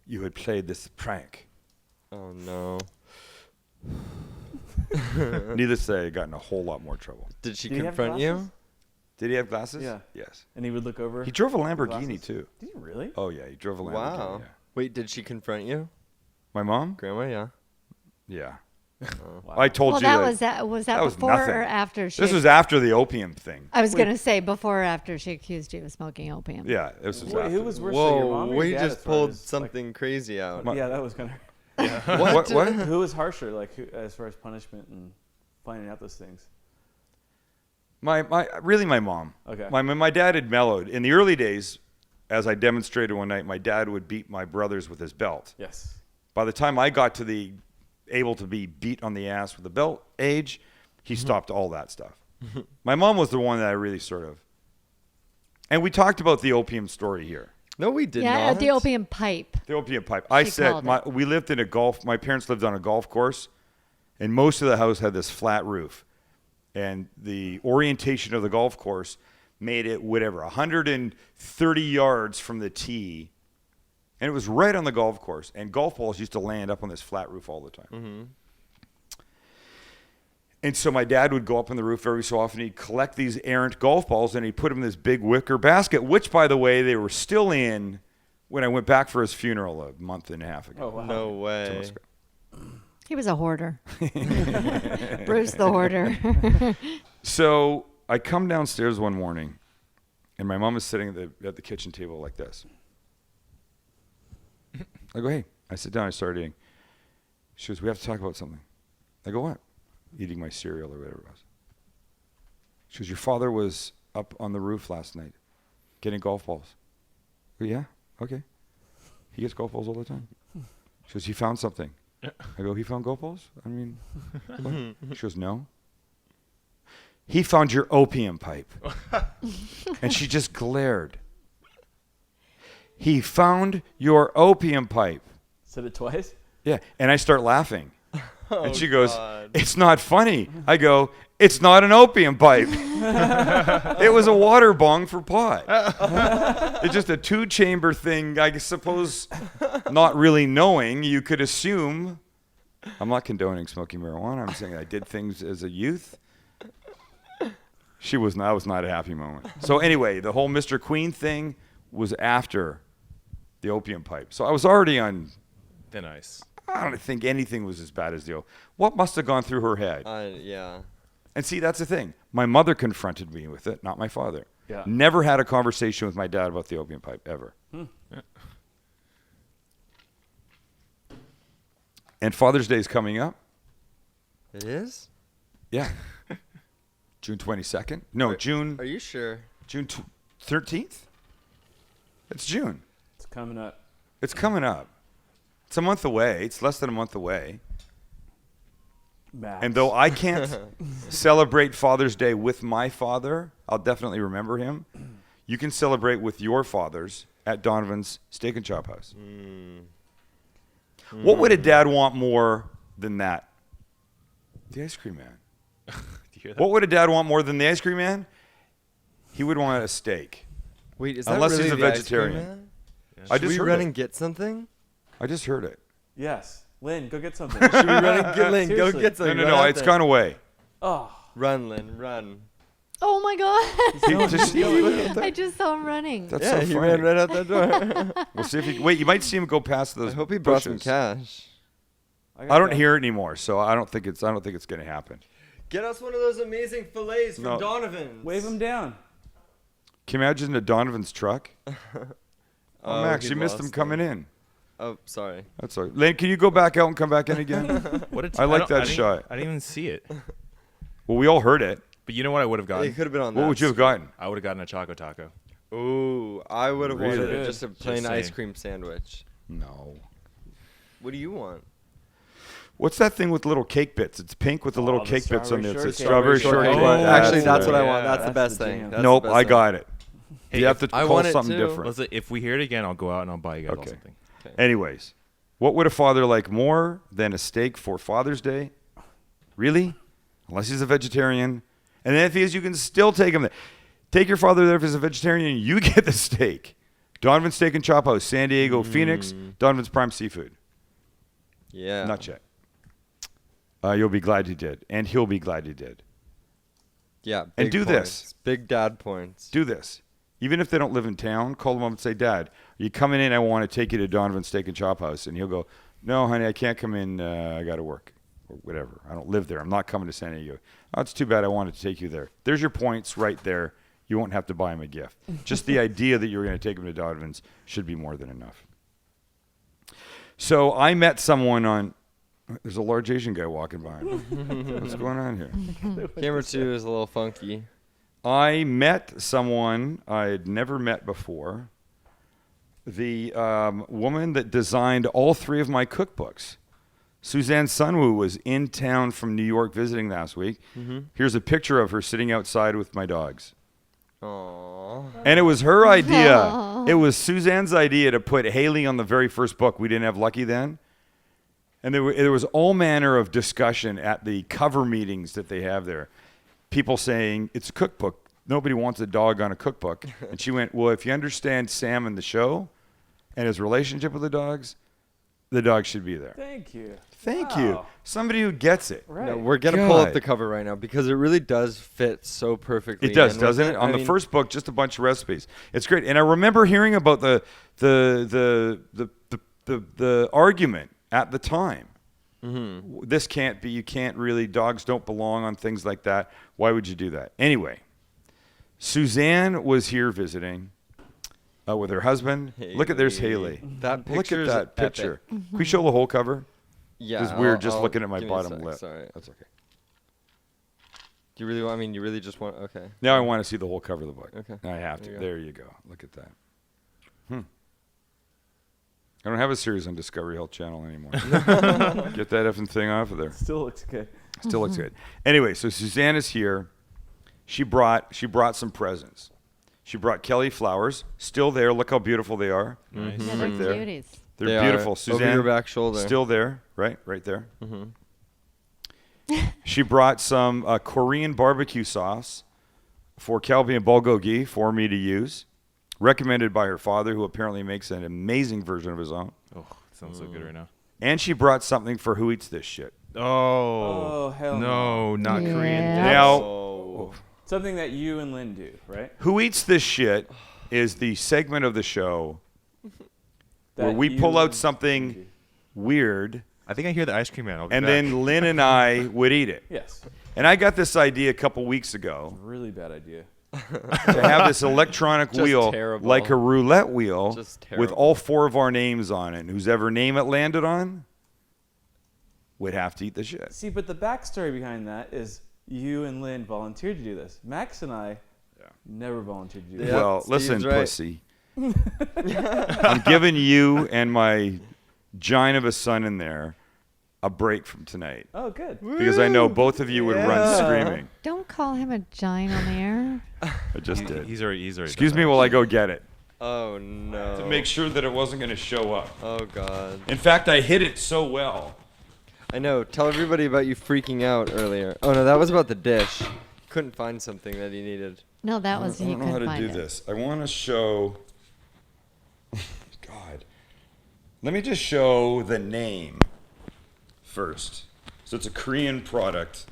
[SPEAKER 1] you had played this prank.
[SPEAKER 2] Oh, no.
[SPEAKER 1] Needless to say, I got in a whole lot more trouble.
[SPEAKER 2] Did she
[SPEAKER 5] Did he have
[SPEAKER 2] confront
[SPEAKER 5] glasses?
[SPEAKER 2] you?
[SPEAKER 1] Did he have glasses?
[SPEAKER 5] Yeah.
[SPEAKER 1] Yes.
[SPEAKER 5] And he would look over.
[SPEAKER 1] He drove a
[SPEAKER 5] the
[SPEAKER 1] Lamborghini,
[SPEAKER 5] glasses?
[SPEAKER 1] too.
[SPEAKER 5] Did he really?
[SPEAKER 1] Oh, yeah. He drove a Lamborghini.
[SPEAKER 2] Wow.
[SPEAKER 1] Yeah.
[SPEAKER 2] Wait, did she confront you?
[SPEAKER 1] My mom?
[SPEAKER 2] Grandma, yeah.
[SPEAKER 1] Yeah.
[SPEAKER 5] Wow.
[SPEAKER 1] I told
[SPEAKER 4] Well,
[SPEAKER 1] you
[SPEAKER 4] was that
[SPEAKER 1] that was
[SPEAKER 4] before
[SPEAKER 1] nothing.
[SPEAKER 4] or after she?
[SPEAKER 1] This was after the opium thing.
[SPEAKER 4] I was gonna say before or after she accused you of smoking opium.
[SPEAKER 1] Yeah, this was
[SPEAKER 5] Wait,
[SPEAKER 1] after.
[SPEAKER 5] who was worse, your
[SPEAKER 2] Whoa,
[SPEAKER 5] mom or your
[SPEAKER 2] we
[SPEAKER 5] dad
[SPEAKER 2] just
[SPEAKER 5] as far
[SPEAKER 2] pulled
[SPEAKER 5] as, like-
[SPEAKER 2] something crazy out.
[SPEAKER 1] My-
[SPEAKER 5] yeah, that was kind of.
[SPEAKER 1] What?
[SPEAKER 5] Who was harsher, like, as far as punishment and finding out those things?
[SPEAKER 1] Really my mom.
[SPEAKER 5] Okay.
[SPEAKER 1] My dad had mellowed. In the early days, as I demonstrated one night, my dad would beat my brothers with his belt.
[SPEAKER 5] Yes.
[SPEAKER 1] By the time I got to the able to be beat on the ass with the belt age, he stopped all that stuff. My mom was the one that I really sort of... And we talked about the opium story here.
[SPEAKER 2] No, we did
[SPEAKER 4] Yeah,
[SPEAKER 2] not.
[SPEAKER 4] the opium pipe.
[SPEAKER 1] The opium pipe. I
[SPEAKER 4] She
[SPEAKER 1] said,
[SPEAKER 4] called it.
[SPEAKER 1] we lived in my parents lived on a golf course, and most of the house had this flat roof. And the orientation of the golf course made it, 130 yards from the tee. And it was right on the golf course. And golf balls used to land up on this flat roof all the time.
[SPEAKER 2] Mm-hmm.
[SPEAKER 1] And so my dad would go up on the roof every so often. He'd collect these errant golf balls, and he'd put them in this big wicker basket, which, by the way, they were still in when I went back for his funeral a month and a half ago.
[SPEAKER 5] Oh, wow.
[SPEAKER 2] No way.
[SPEAKER 4] He was a hoarder. Bruce the hoarder.
[SPEAKER 1] So I come downstairs one morning, and my mom is sitting at the kitchen table like this. I go, hey. I sit down. I start eating. She goes, we have to talk about something. I go, what? Eating my cereal or whatever it was. She goes, your father was up on the roof last night getting golf balls. I go, yeah, okay. He gets golf balls all the time. She goes, he found something. I go, he found golf balls? I mean, what? She goes, no. He found your opium pipe. And she just glared. He found your opium pipe.
[SPEAKER 5] Said it twice?
[SPEAKER 1] Yeah, and I start laughing. And she goes,
[SPEAKER 2] God.
[SPEAKER 1] it's not funny. I go, it's not an opium pipe. It was a water bong for pot. It's just a 2-chamber thing. I suppose, not really knowing, you could assume. I'm not condoning smoking marijuana. I'm saying I did things as a youth. That was not a happy moment. So anyway, the whole Mr. Queen thing was after the opium pipe. So I was already on...
[SPEAKER 3] Thin ice.
[SPEAKER 1] I don't think anything was as bad as the what must have gone through her head.
[SPEAKER 2] Yeah.
[SPEAKER 1] And see, that's the thing. My mother confronted me with it, not my father.
[SPEAKER 5] Yeah.
[SPEAKER 1] Never had a conversation with my dad about the opium pipe, ever.
[SPEAKER 3] Yeah.
[SPEAKER 1] And Father's Day is coming up.
[SPEAKER 2] It is?
[SPEAKER 1] Yeah. June 22nd? No, June
[SPEAKER 2] Are you sure?
[SPEAKER 1] 13th? It's June.
[SPEAKER 5] It's coming up.
[SPEAKER 1] It's coming up. It's a month away. It's less than a month away.
[SPEAKER 5] Max.
[SPEAKER 1] And though I can't celebrate Father's Day with my father, I'll definitely remember him. You can celebrate with your fathers at Donovan's Steak and Chop House. What would a dad want more than that? The ice cream man.
[SPEAKER 3] Do you hear that?
[SPEAKER 1] What would a dad want more than the ice cream man? He would want a steak.
[SPEAKER 2] Wait, is
[SPEAKER 1] Unless
[SPEAKER 2] that really
[SPEAKER 1] he's a
[SPEAKER 2] the ice cream
[SPEAKER 1] vegetarian.
[SPEAKER 2] man?
[SPEAKER 1] I
[SPEAKER 2] Should
[SPEAKER 1] just
[SPEAKER 2] we
[SPEAKER 1] heard
[SPEAKER 2] run
[SPEAKER 1] it.
[SPEAKER 2] and get something?
[SPEAKER 1] I just heard it.
[SPEAKER 5] Yes. Lynn, go get something.
[SPEAKER 2] Should we run and get Lynn? Go
[SPEAKER 5] Seriously.
[SPEAKER 2] get
[SPEAKER 1] No,
[SPEAKER 2] something.
[SPEAKER 1] no,
[SPEAKER 2] Run
[SPEAKER 1] no.
[SPEAKER 2] out
[SPEAKER 1] It's
[SPEAKER 2] there.
[SPEAKER 1] gone away.
[SPEAKER 5] Oh.
[SPEAKER 2] Run, Lynn, run.
[SPEAKER 4] Oh my God.
[SPEAKER 1] Just-
[SPEAKER 4] I just saw him running.
[SPEAKER 1] That's
[SPEAKER 2] Yeah,
[SPEAKER 1] so
[SPEAKER 2] he
[SPEAKER 1] funny.
[SPEAKER 2] ran right out that door.
[SPEAKER 1] We'll see if he. Wait, you might see him go past those.
[SPEAKER 2] I hope he brought some
[SPEAKER 1] bushes.
[SPEAKER 2] cash.
[SPEAKER 1] I don't hear it anymore, so I don't think it's going to happen.
[SPEAKER 2] Get us one of those amazing fillets from
[SPEAKER 1] No.
[SPEAKER 2] Donovan's.
[SPEAKER 5] Wave him down.
[SPEAKER 1] Can you imagine the Donovan's truck? Oh, Max,
[SPEAKER 2] he
[SPEAKER 1] you missed
[SPEAKER 2] lost
[SPEAKER 1] him coming in.
[SPEAKER 2] Oh, sorry.
[SPEAKER 1] That's all right. Lane, can you go back out and come back in again?
[SPEAKER 3] What a
[SPEAKER 1] I like that
[SPEAKER 3] didn't-
[SPEAKER 1] shot.
[SPEAKER 3] I didn't even see it.
[SPEAKER 1] Well, we all heard it.
[SPEAKER 3] But you know what I would have
[SPEAKER 2] It
[SPEAKER 3] gotten?
[SPEAKER 2] could have been on that.
[SPEAKER 1] What would you have gotten?
[SPEAKER 3] I would have gotten a Choco Taco.
[SPEAKER 2] Ooh, I would have
[SPEAKER 1] Really?
[SPEAKER 2] wanted just a plain ice
[SPEAKER 3] saying.
[SPEAKER 2] cream sandwich.
[SPEAKER 1] No.
[SPEAKER 2] What do you want?
[SPEAKER 1] What's that thing with little cake bits? It's pink with the little
[SPEAKER 5] the
[SPEAKER 1] cake bits on
[SPEAKER 5] strawberry
[SPEAKER 1] it. It's
[SPEAKER 5] shortcake.
[SPEAKER 1] strawberry shortcake.
[SPEAKER 3] Oh,
[SPEAKER 2] Actually, that's what I
[SPEAKER 3] yeah.
[SPEAKER 2] want. That's the
[SPEAKER 5] That's
[SPEAKER 2] best
[SPEAKER 5] the
[SPEAKER 2] thing.
[SPEAKER 5] jam.
[SPEAKER 2] That's
[SPEAKER 1] Nope,
[SPEAKER 2] the best
[SPEAKER 1] I
[SPEAKER 2] thing.
[SPEAKER 1] got it.
[SPEAKER 3] Hey,
[SPEAKER 1] You have to
[SPEAKER 2] I
[SPEAKER 1] call
[SPEAKER 2] want it
[SPEAKER 1] something
[SPEAKER 2] too.
[SPEAKER 1] different.
[SPEAKER 3] Listen, if we hear it again, I'll go out and I'll buy you guys all
[SPEAKER 1] Okay.
[SPEAKER 3] something.
[SPEAKER 1] Anyways, what would a father like more than a steak for Father's Day? Really? Unless he's a vegetarian. And then if he is, you can still take him there. Take your father there if he's a vegetarian, you get the steak. Donovan's Steak and Chop House, San Diego, Phoenix, Donovan's Prime Seafood.
[SPEAKER 2] Yeah.
[SPEAKER 1] Not yet. You'll be glad you did. And he'll be glad you did.
[SPEAKER 2] Yeah.
[SPEAKER 1] And
[SPEAKER 2] big
[SPEAKER 1] do
[SPEAKER 2] points.
[SPEAKER 1] this.
[SPEAKER 2] Big dad points.
[SPEAKER 1] Do this. Even if they don't live in town, call them up and say, Dad, are you coming in? I want to take you to Donovan's Steak and Chop House. And he'll go, no, honey, I can't come in. I got to work. Or whatever. I don't live there. I'm not coming to San Diego. Oh, it's too bad. I wanted to take you there. There's your points right there. You won't have to buy him a gift. Just the idea that you're going to take him to Donovan's should be more than enough. So I met someone on... There's a large Asian guy walking by. What's going on here?
[SPEAKER 2] Camera 2 is a little funky.
[SPEAKER 1] I met someone I had never met before. The woman that designed all 3 of my cookbooks. Suzanne Sunwoo was in town from New York visiting last week.
[SPEAKER 2] Mm-hmm.
[SPEAKER 1] Here's a picture of her sitting outside with my dogs.
[SPEAKER 2] Aww.
[SPEAKER 1] And it was her idea.
[SPEAKER 4] Aw.
[SPEAKER 1] It was Suzanne's idea to put Haley on the very first book. We didn't have Lucky then. And there was all manner of discussion at the cover meetings that they have there. People saying, it's a cookbook. Nobody wants a dog on a cookbook. And she went, well, if you understand Sam and the show and his relationship with the dogs should be there.
[SPEAKER 5] Thank you.
[SPEAKER 1] Thank you. Somebody who gets it.
[SPEAKER 5] Right.
[SPEAKER 2] No, we're going to pull up
[SPEAKER 1] God.
[SPEAKER 2] the cover right now because it really does fit so perfectly.
[SPEAKER 1] It does,
[SPEAKER 2] in with
[SPEAKER 1] doesn't it? On
[SPEAKER 2] I
[SPEAKER 1] the
[SPEAKER 2] mean,
[SPEAKER 1] first book, just a bunch of recipes. It's great. And I remember hearing about the argument at the time.
[SPEAKER 2] Mm-hmm.
[SPEAKER 1] This can't be, you can't really, dogs don't belong on things like that. Why would you do that? Anyway, Suzanne was here visiting with her husband. Look at, there's Haley.
[SPEAKER 2] That
[SPEAKER 1] Look at
[SPEAKER 2] picture's
[SPEAKER 1] that picture.
[SPEAKER 2] epic.
[SPEAKER 1] Can we show the whole cover?
[SPEAKER 2] Yeah.
[SPEAKER 1] It's weird
[SPEAKER 2] I'll-
[SPEAKER 1] just
[SPEAKER 2] I'll-
[SPEAKER 1] looking at my
[SPEAKER 2] give me a
[SPEAKER 1] bottom
[SPEAKER 2] sec,
[SPEAKER 1] lip.
[SPEAKER 2] Sorry.
[SPEAKER 1] That's okay.
[SPEAKER 2] Do you really want, I mean, you really just want, okay.
[SPEAKER 1] Now I want to see the whole cover of the book.
[SPEAKER 2] Okay.
[SPEAKER 1] I have to.
[SPEAKER 2] There you go.
[SPEAKER 1] There you go. Look at that. I don't have a series on Discovery Health Channel anymore. Get that effing thing off of there.
[SPEAKER 5] Still looks good.
[SPEAKER 1] Still looks good. Anyway, so Suzanne is here. She brought some presents. She brought Kelly flowers. Still there. Look how beautiful they are.
[SPEAKER 3] Nice.
[SPEAKER 4] Yeah,
[SPEAKER 1] Right
[SPEAKER 4] they're
[SPEAKER 1] there.
[SPEAKER 4] cuties.
[SPEAKER 1] They're
[SPEAKER 2] They are
[SPEAKER 1] beautiful.
[SPEAKER 2] over
[SPEAKER 1] Suzanne,
[SPEAKER 2] your back shoulder.
[SPEAKER 1] still there. Right there.
[SPEAKER 2] Mm-hmm.
[SPEAKER 1] She brought some Korean barbecue sauce for Calbi and bulgogi for me to use. Recommended by her father, who apparently makes an amazing version of his own.
[SPEAKER 3] Oh, sounds so good right now.
[SPEAKER 1] And she brought something for Who Eats This Shit.
[SPEAKER 3] Oh,
[SPEAKER 5] hell
[SPEAKER 3] no, not
[SPEAKER 4] Yeah.
[SPEAKER 3] Korean.
[SPEAKER 1] Now,
[SPEAKER 2] Oh.
[SPEAKER 5] Something that you and Lynn do, right?
[SPEAKER 1] Who Eats This Shit is the segment of the show where
[SPEAKER 5] That
[SPEAKER 1] we
[SPEAKER 5] you
[SPEAKER 1] pull out
[SPEAKER 5] and Lynn
[SPEAKER 1] something
[SPEAKER 5] do.
[SPEAKER 1] weird,
[SPEAKER 3] I think I hear the ice cream man. I'll be
[SPEAKER 1] and
[SPEAKER 3] back.
[SPEAKER 1] then Lynn and I would eat it.
[SPEAKER 5] Yes.
[SPEAKER 1] And I got this idea a couple weeks ago
[SPEAKER 5] Really bad idea.
[SPEAKER 1] to have this electronic
[SPEAKER 2] Just
[SPEAKER 1] wheel
[SPEAKER 2] terrible.
[SPEAKER 1] like a roulette wheel
[SPEAKER 2] Just
[SPEAKER 1] with
[SPEAKER 2] terrible.
[SPEAKER 1] all 4 of our names on it. And whose ever name it landed on would have to eat the shit.
[SPEAKER 5] See, but the backstory behind that is you and Lynn volunteered to do this. Max and I never volunteered to do
[SPEAKER 2] Yeah,
[SPEAKER 5] this.
[SPEAKER 1] Well,
[SPEAKER 2] Steve's
[SPEAKER 1] listen,
[SPEAKER 2] right.
[SPEAKER 1] pussy. I'm giving you and my giant of a son in there a break from tonight.
[SPEAKER 5] Oh, good.
[SPEAKER 1] Because I know both of you would run
[SPEAKER 2] Yeah.
[SPEAKER 1] screaming.
[SPEAKER 4] Don't call him a giant on the air.
[SPEAKER 1] I just did.
[SPEAKER 3] He's already.
[SPEAKER 1] Excuse
[SPEAKER 3] done
[SPEAKER 1] me
[SPEAKER 3] that.
[SPEAKER 1] while I go get it.
[SPEAKER 2] Oh, no.
[SPEAKER 1] To make sure that it wasn't going to show up.
[SPEAKER 2] Oh, God.
[SPEAKER 1] In fact, I hid it so well.
[SPEAKER 2] I know. Tell everybody about you freaking out earlier. Oh, no, that was about the dish. Couldn't find something that he needed.
[SPEAKER 4] No, that was
[SPEAKER 1] I
[SPEAKER 4] he
[SPEAKER 1] don't know how
[SPEAKER 4] couldn't
[SPEAKER 1] to
[SPEAKER 4] find
[SPEAKER 1] do
[SPEAKER 4] it.
[SPEAKER 1] this. I want to show. God. Let me just show the name first. So it's a Korean product.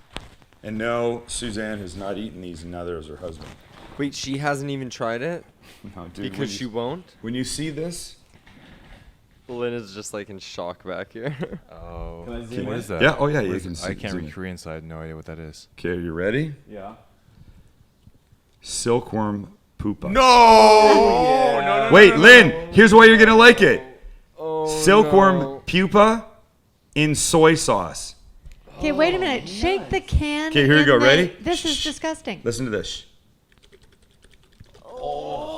[SPEAKER 1] And no, Suzanne has not eaten these, and neither has her husband.
[SPEAKER 2] Wait, she hasn't even tried it?
[SPEAKER 1] No, dude, when
[SPEAKER 2] Because she
[SPEAKER 1] you,
[SPEAKER 2] won't?
[SPEAKER 1] when you see this,
[SPEAKER 2] Lynn is just like in shock back here.
[SPEAKER 3] Oh.
[SPEAKER 5] Can I zoom
[SPEAKER 3] What
[SPEAKER 5] in?
[SPEAKER 3] is that?
[SPEAKER 1] Yeah, oh, yeah,
[SPEAKER 3] What
[SPEAKER 1] you
[SPEAKER 3] is
[SPEAKER 1] can
[SPEAKER 3] it?
[SPEAKER 1] see-
[SPEAKER 3] I can't
[SPEAKER 1] zoom
[SPEAKER 3] read
[SPEAKER 1] in.
[SPEAKER 3] Korean, so I have no idea what that is.
[SPEAKER 1] okay, are you ready?
[SPEAKER 5] Yeah.
[SPEAKER 1] Silkworm pupa.
[SPEAKER 5] Yeah.
[SPEAKER 1] Wait, Lynn, here's why you're going to like it.
[SPEAKER 2] Oh,
[SPEAKER 1] Silkworm
[SPEAKER 2] no.
[SPEAKER 1] pupa in soy sauce.
[SPEAKER 4] Okay, wait a minute. Shake the can.
[SPEAKER 1] 'Kay, here we
[SPEAKER 4] in
[SPEAKER 1] go.
[SPEAKER 4] the-
[SPEAKER 1] Ready?
[SPEAKER 4] This is
[SPEAKER 1] Shh.
[SPEAKER 4] disgusting.
[SPEAKER 1] Listen to this.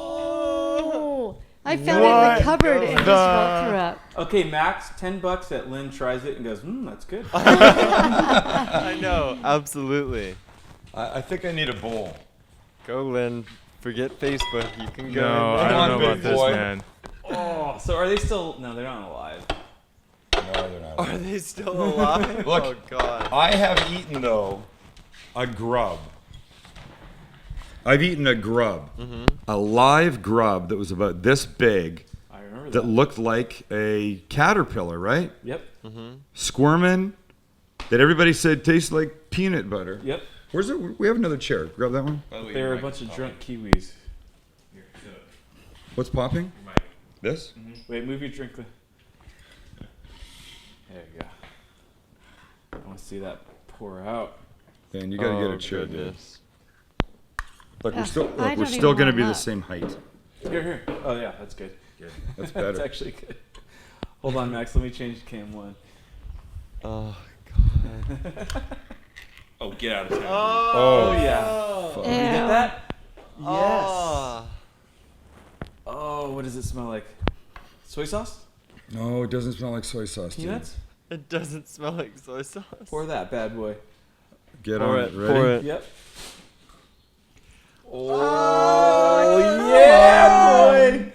[SPEAKER 4] Oh, I found it in the cupboard and just about threw up.
[SPEAKER 5] Okay, Max, $10 that Lynn tries it and goes, that's good.
[SPEAKER 2] I know. Absolutely.
[SPEAKER 1] I think I need a bowl.
[SPEAKER 2] Go, Lynn. Forget Facebook. You can go.
[SPEAKER 3] No,
[SPEAKER 2] in
[SPEAKER 3] I
[SPEAKER 2] there.
[SPEAKER 1] on,
[SPEAKER 3] don't know
[SPEAKER 1] big
[SPEAKER 3] about this,
[SPEAKER 1] boy.
[SPEAKER 3] man.
[SPEAKER 5] Oh, so are they still? No, they're not alive.
[SPEAKER 1] No, they're not.
[SPEAKER 2] Are they still alive?
[SPEAKER 1] Look.
[SPEAKER 2] Oh, God.
[SPEAKER 1] I have eaten, though, a grub. I've eaten a grub. A live grub that was about this big
[SPEAKER 5] I remember
[SPEAKER 1] that looked like a caterpillar, right?
[SPEAKER 5] Yep.
[SPEAKER 1] Squirming. That everybody said tastes like peanut butter.
[SPEAKER 5] Yep.
[SPEAKER 1] Where's it? We have another chair. Grab that one.
[SPEAKER 5] They're a bunch of drunk Kiwis.
[SPEAKER 1] What's popping? This?
[SPEAKER 5] Wait, move your drink. There you go. I want to see that pour out.
[SPEAKER 1] Man, you gotta
[SPEAKER 2] Oh,
[SPEAKER 1] get a chair, dude.
[SPEAKER 2] goodness.
[SPEAKER 1] Look, we're
[SPEAKER 4] Yeah,
[SPEAKER 1] still
[SPEAKER 4] I
[SPEAKER 1] look, we're
[SPEAKER 4] don't
[SPEAKER 1] still
[SPEAKER 4] even
[SPEAKER 1] gonna be
[SPEAKER 4] warm
[SPEAKER 1] the
[SPEAKER 4] up.
[SPEAKER 1] same height.
[SPEAKER 5] Here. Oh, yeah, that's good.
[SPEAKER 1] That's
[SPEAKER 5] That's
[SPEAKER 1] better.
[SPEAKER 5] actually good. Hold on, Max. Let me change cam 1.
[SPEAKER 2] Oh, God.
[SPEAKER 3] Oh, get out of town.
[SPEAKER 5] Oh yeah.
[SPEAKER 1] fuck.
[SPEAKER 5] You get that? Yes.
[SPEAKER 2] Oh.
[SPEAKER 5] Oh, what does it smell like? Soy sauce?
[SPEAKER 1] No, it doesn't smell like soy sauce. Dude.
[SPEAKER 5] Peanuts?
[SPEAKER 2] It doesn't smell like soy sauce.
[SPEAKER 5] Pour that bad boy.
[SPEAKER 1] Get
[SPEAKER 2] Pour
[SPEAKER 1] on
[SPEAKER 2] it.
[SPEAKER 1] it. Ready?
[SPEAKER 2] Pour it.
[SPEAKER 5] Yep. Oh, yeah, boy.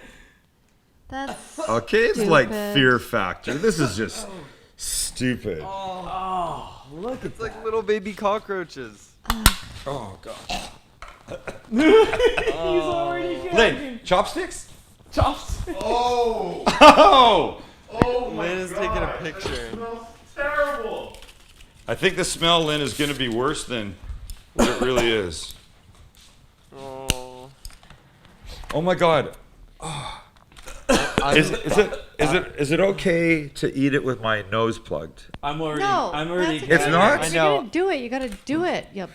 [SPEAKER 4] That's
[SPEAKER 1] Okay, it's like
[SPEAKER 4] Stupid.
[SPEAKER 1] Fear Factor. This is just stupid.
[SPEAKER 5] Oh, look at
[SPEAKER 2] It's like little baby cockroaches.
[SPEAKER 1] Oh god.
[SPEAKER 5] He's already gagging.
[SPEAKER 1] Lynn, chopsticks?
[SPEAKER 5] Chops.
[SPEAKER 1] Oh. Oh.
[SPEAKER 2] Lynn is taking a picture.
[SPEAKER 1] Terrible. I think the smell, Lynn, is going to be worse than what it really is.
[SPEAKER 2] Oh.
[SPEAKER 1] Oh my god. Is it okay to eat it with my nose plugged?
[SPEAKER 5] I'm already.
[SPEAKER 4] no.
[SPEAKER 5] I'm already.
[SPEAKER 4] that's
[SPEAKER 1] It's not?
[SPEAKER 4] If
[SPEAKER 2] I
[SPEAKER 4] you're
[SPEAKER 2] know.
[SPEAKER 4] gonna do it, you gotta do it. Yep.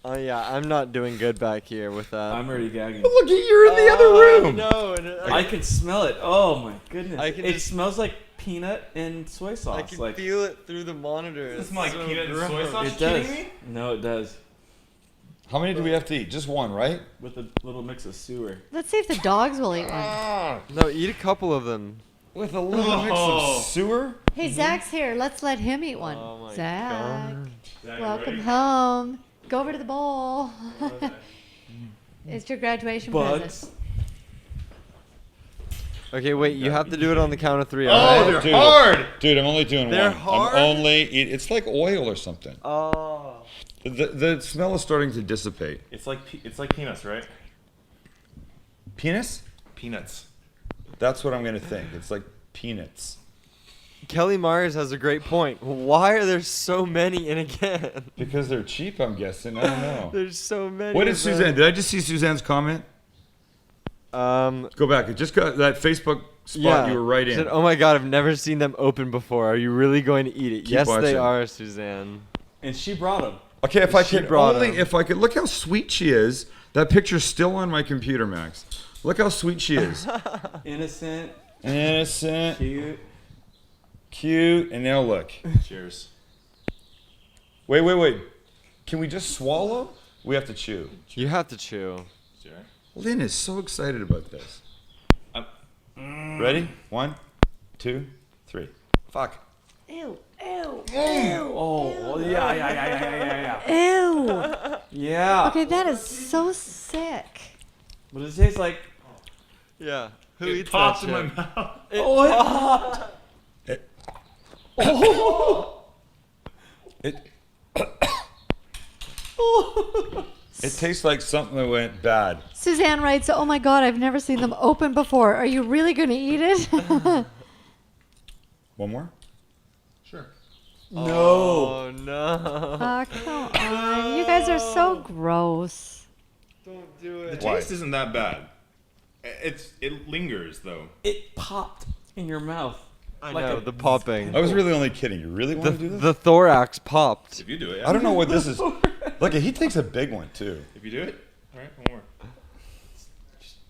[SPEAKER 2] Oh yeah, I'm not doing good back here with that.
[SPEAKER 5] I'm already gagging.
[SPEAKER 1] Look at you're in the other room.
[SPEAKER 2] No, and
[SPEAKER 5] I can smell it. Oh my goodness.
[SPEAKER 2] I can
[SPEAKER 5] it
[SPEAKER 2] just-
[SPEAKER 5] smells like peanut and soy sauce.
[SPEAKER 2] I can
[SPEAKER 5] like,
[SPEAKER 2] feel it through the monitor.
[SPEAKER 3] Does it smell like peanut and soy sauce?
[SPEAKER 5] it does. No, it does.
[SPEAKER 1] How many do we have to eat? Just one, right?
[SPEAKER 5] With a little mix of sewer.
[SPEAKER 4] Let's see if the dogs will eat one.
[SPEAKER 2] No, eat a couple of them.
[SPEAKER 1] With a little mix of sewer?
[SPEAKER 4] Hey, Zach's here. Let's let him eat one.
[SPEAKER 2] Oh my
[SPEAKER 4] Zach,
[SPEAKER 3] Zach,
[SPEAKER 4] welcome
[SPEAKER 3] ready?
[SPEAKER 4] home. Go over to the bowl. It's your graduation
[SPEAKER 5] Bugs.
[SPEAKER 4] present.
[SPEAKER 2] Okay, wait. You have to do it on the count of 3.
[SPEAKER 3] Oh,
[SPEAKER 2] alright?
[SPEAKER 3] they're hard.
[SPEAKER 1] Dude, I'm only doing
[SPEAKER 2] They're
[SPEAKER 1] one.
[SPEAKER 2] hard?
[SPEAKER 1] I'm only it's like oil or something.
[SPEAKER 2] Oh.
[SPEAKER 1] The smell is starting to dissipate.
[SPEAKER 3] It's like peanuts, right?
[SPEAKER 1] Penis?
[SPEAKER 3] Peanuts.
[SPEAKER 1] That's what I'm gonna think. It's like peanuts.
[SPEAKER 2] Kelly Myers has a great point. Why are there so many in a can?
[SPEAKER 1] Because they're cheap, I'm guessing. I don't know.
[SPEAKER 2] There's so many.
[SPEAKER 1] What did
[SPEAKER 2] of them.
[SPEAKER 1] Suzanne? Did I just see Suzanne's comment? Go back. It just got that Facebook spot you were right
[SPEAKER 2] She
[SPEAKER 1] in.
[SPEAKER 2] said, oh my god, I've never seen them open before. Are you really going to eat it?
[SPEAKER 1] Keep
[SPEAKER 2] yes,
[SPEAKER 1] watching.
[SPEAKER 2] they are, Suzanne.
[SPEAKER 5] And she brought them.
[SPEAKER 1] Okay, if I
[SPEAKER 2] She
[SPEAKER 1] could
[SPEAKER 2] brought
[SPEAKER 1] only,
[SPEAKER 2] him.
[SPEAKER 1] if I could look how sweet she is. That picture's still on my computer, Max. Look how sweet she is.
[SPEAKER 5] Innocent,
[SPEAKER 1] Innocent,
[SPEAKER 5] cute.
[SPEAKER 1] cute, and now look.
[SPEAKER 3] Cheers.
[SPEAKER 1] Wait. Can we just swallow? We have to chew.
[SPEAKER 2] You have to chew.
[SPEAKER 3] Sure.
[SPEAKER 1] Lynn is so excited about this. Ready? 1, 2, 3. Fuck.
[SPEAKER 4] Ew, ew,
[SPEAKER 5] Oh, yeah.
[SPEAKER 4] ew.
[SPEAKER 5] Yeah.
[SPEAKER 4] Okay, that is so sick.
[SPEAKER 5] What does it taste like?
[SPEAKER 2] Yeah. Who
[SPEAKER 3] It
[SPEAKER 2] eats
[SPEAKER 3] popped
[SPEAKER 2] that
[SPEAKER 3] in my
[SPEAKER 2] shit?
[SPEAKER 3] mouth.
[SPEAKER 5] Oh, it popped.
[SPEAKER 1] It tastes like something that went bad.
[SPEAKER 4] Suzanne writes, "Oh my God, I've never seen them open before. Are you really going to eat it?"
[SPEAKER 1] One more?
[SPEAKER 3] Sure.
[SPEAKER 5] No.
[SPEAKER 2] Oh no.
[SPEAKER 4] Oh, come on. You guys are so gross.
[SPEAKER 2] Don't do
[SPEAKER 3] The
[SPEAKER 2] it.
[SPEAKER 1] Why?
[SPEAKER 3] taste isn't that bad. It lingers though.
[SPEAKER 5] It popped in your mouth.
[SPEAKER 2] I
[SPEAKER 5] Like
[SPEAKER 2] know,
[SPEAKER 5] a-
[SPEAKER 2] the popping.
[SPEAKER 1] I was really only kidding. You really want
[SPEAKER 2] The,
[SPEAKER 1] to do this?
[SPEAKER 2] the thorax popped.
[SPEAKER 3] If you do it,
[SPEAKER 1] I don't know what this is. Look, he takes a big one too.
[SPEAKER 3] If you do it, all right, one more.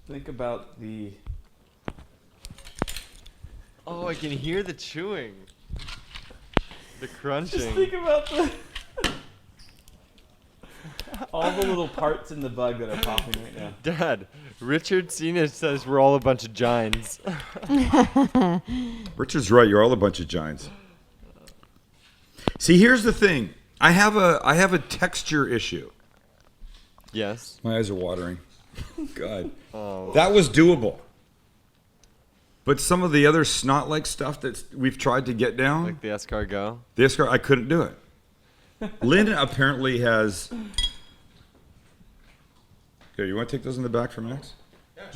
[SPEAKER 5] Think about the.
[SPEAKER 2] Oh, I can hear the chewing. The
[SPEAKER 5] Just
[SPEAKER 2] crunching.
[SPEAKER 5] think about the. All the little parts in the bug that are popping right now.
[SPEAKER 2] Dad, Richard Cena says we're all a bunch of giants.
[SPEAKER 1] Richard's right. You're all a bunch of giants. See, here's the thing. I have a texture issue.
[SPEAKER 2] Yes.
[SPEAKER 1] My eyes are watering. God,
[SPEAKER 2] Oh.
[SPEAKER 1] that was doable. But some of the other snot-like stuff that we've tried to get down,
[SPEAKER 2] Like the escargot.
[SPEAKER 1] the escar, I couldn't do it. Lynn apparently has. Here, you want to take those in the back for Max?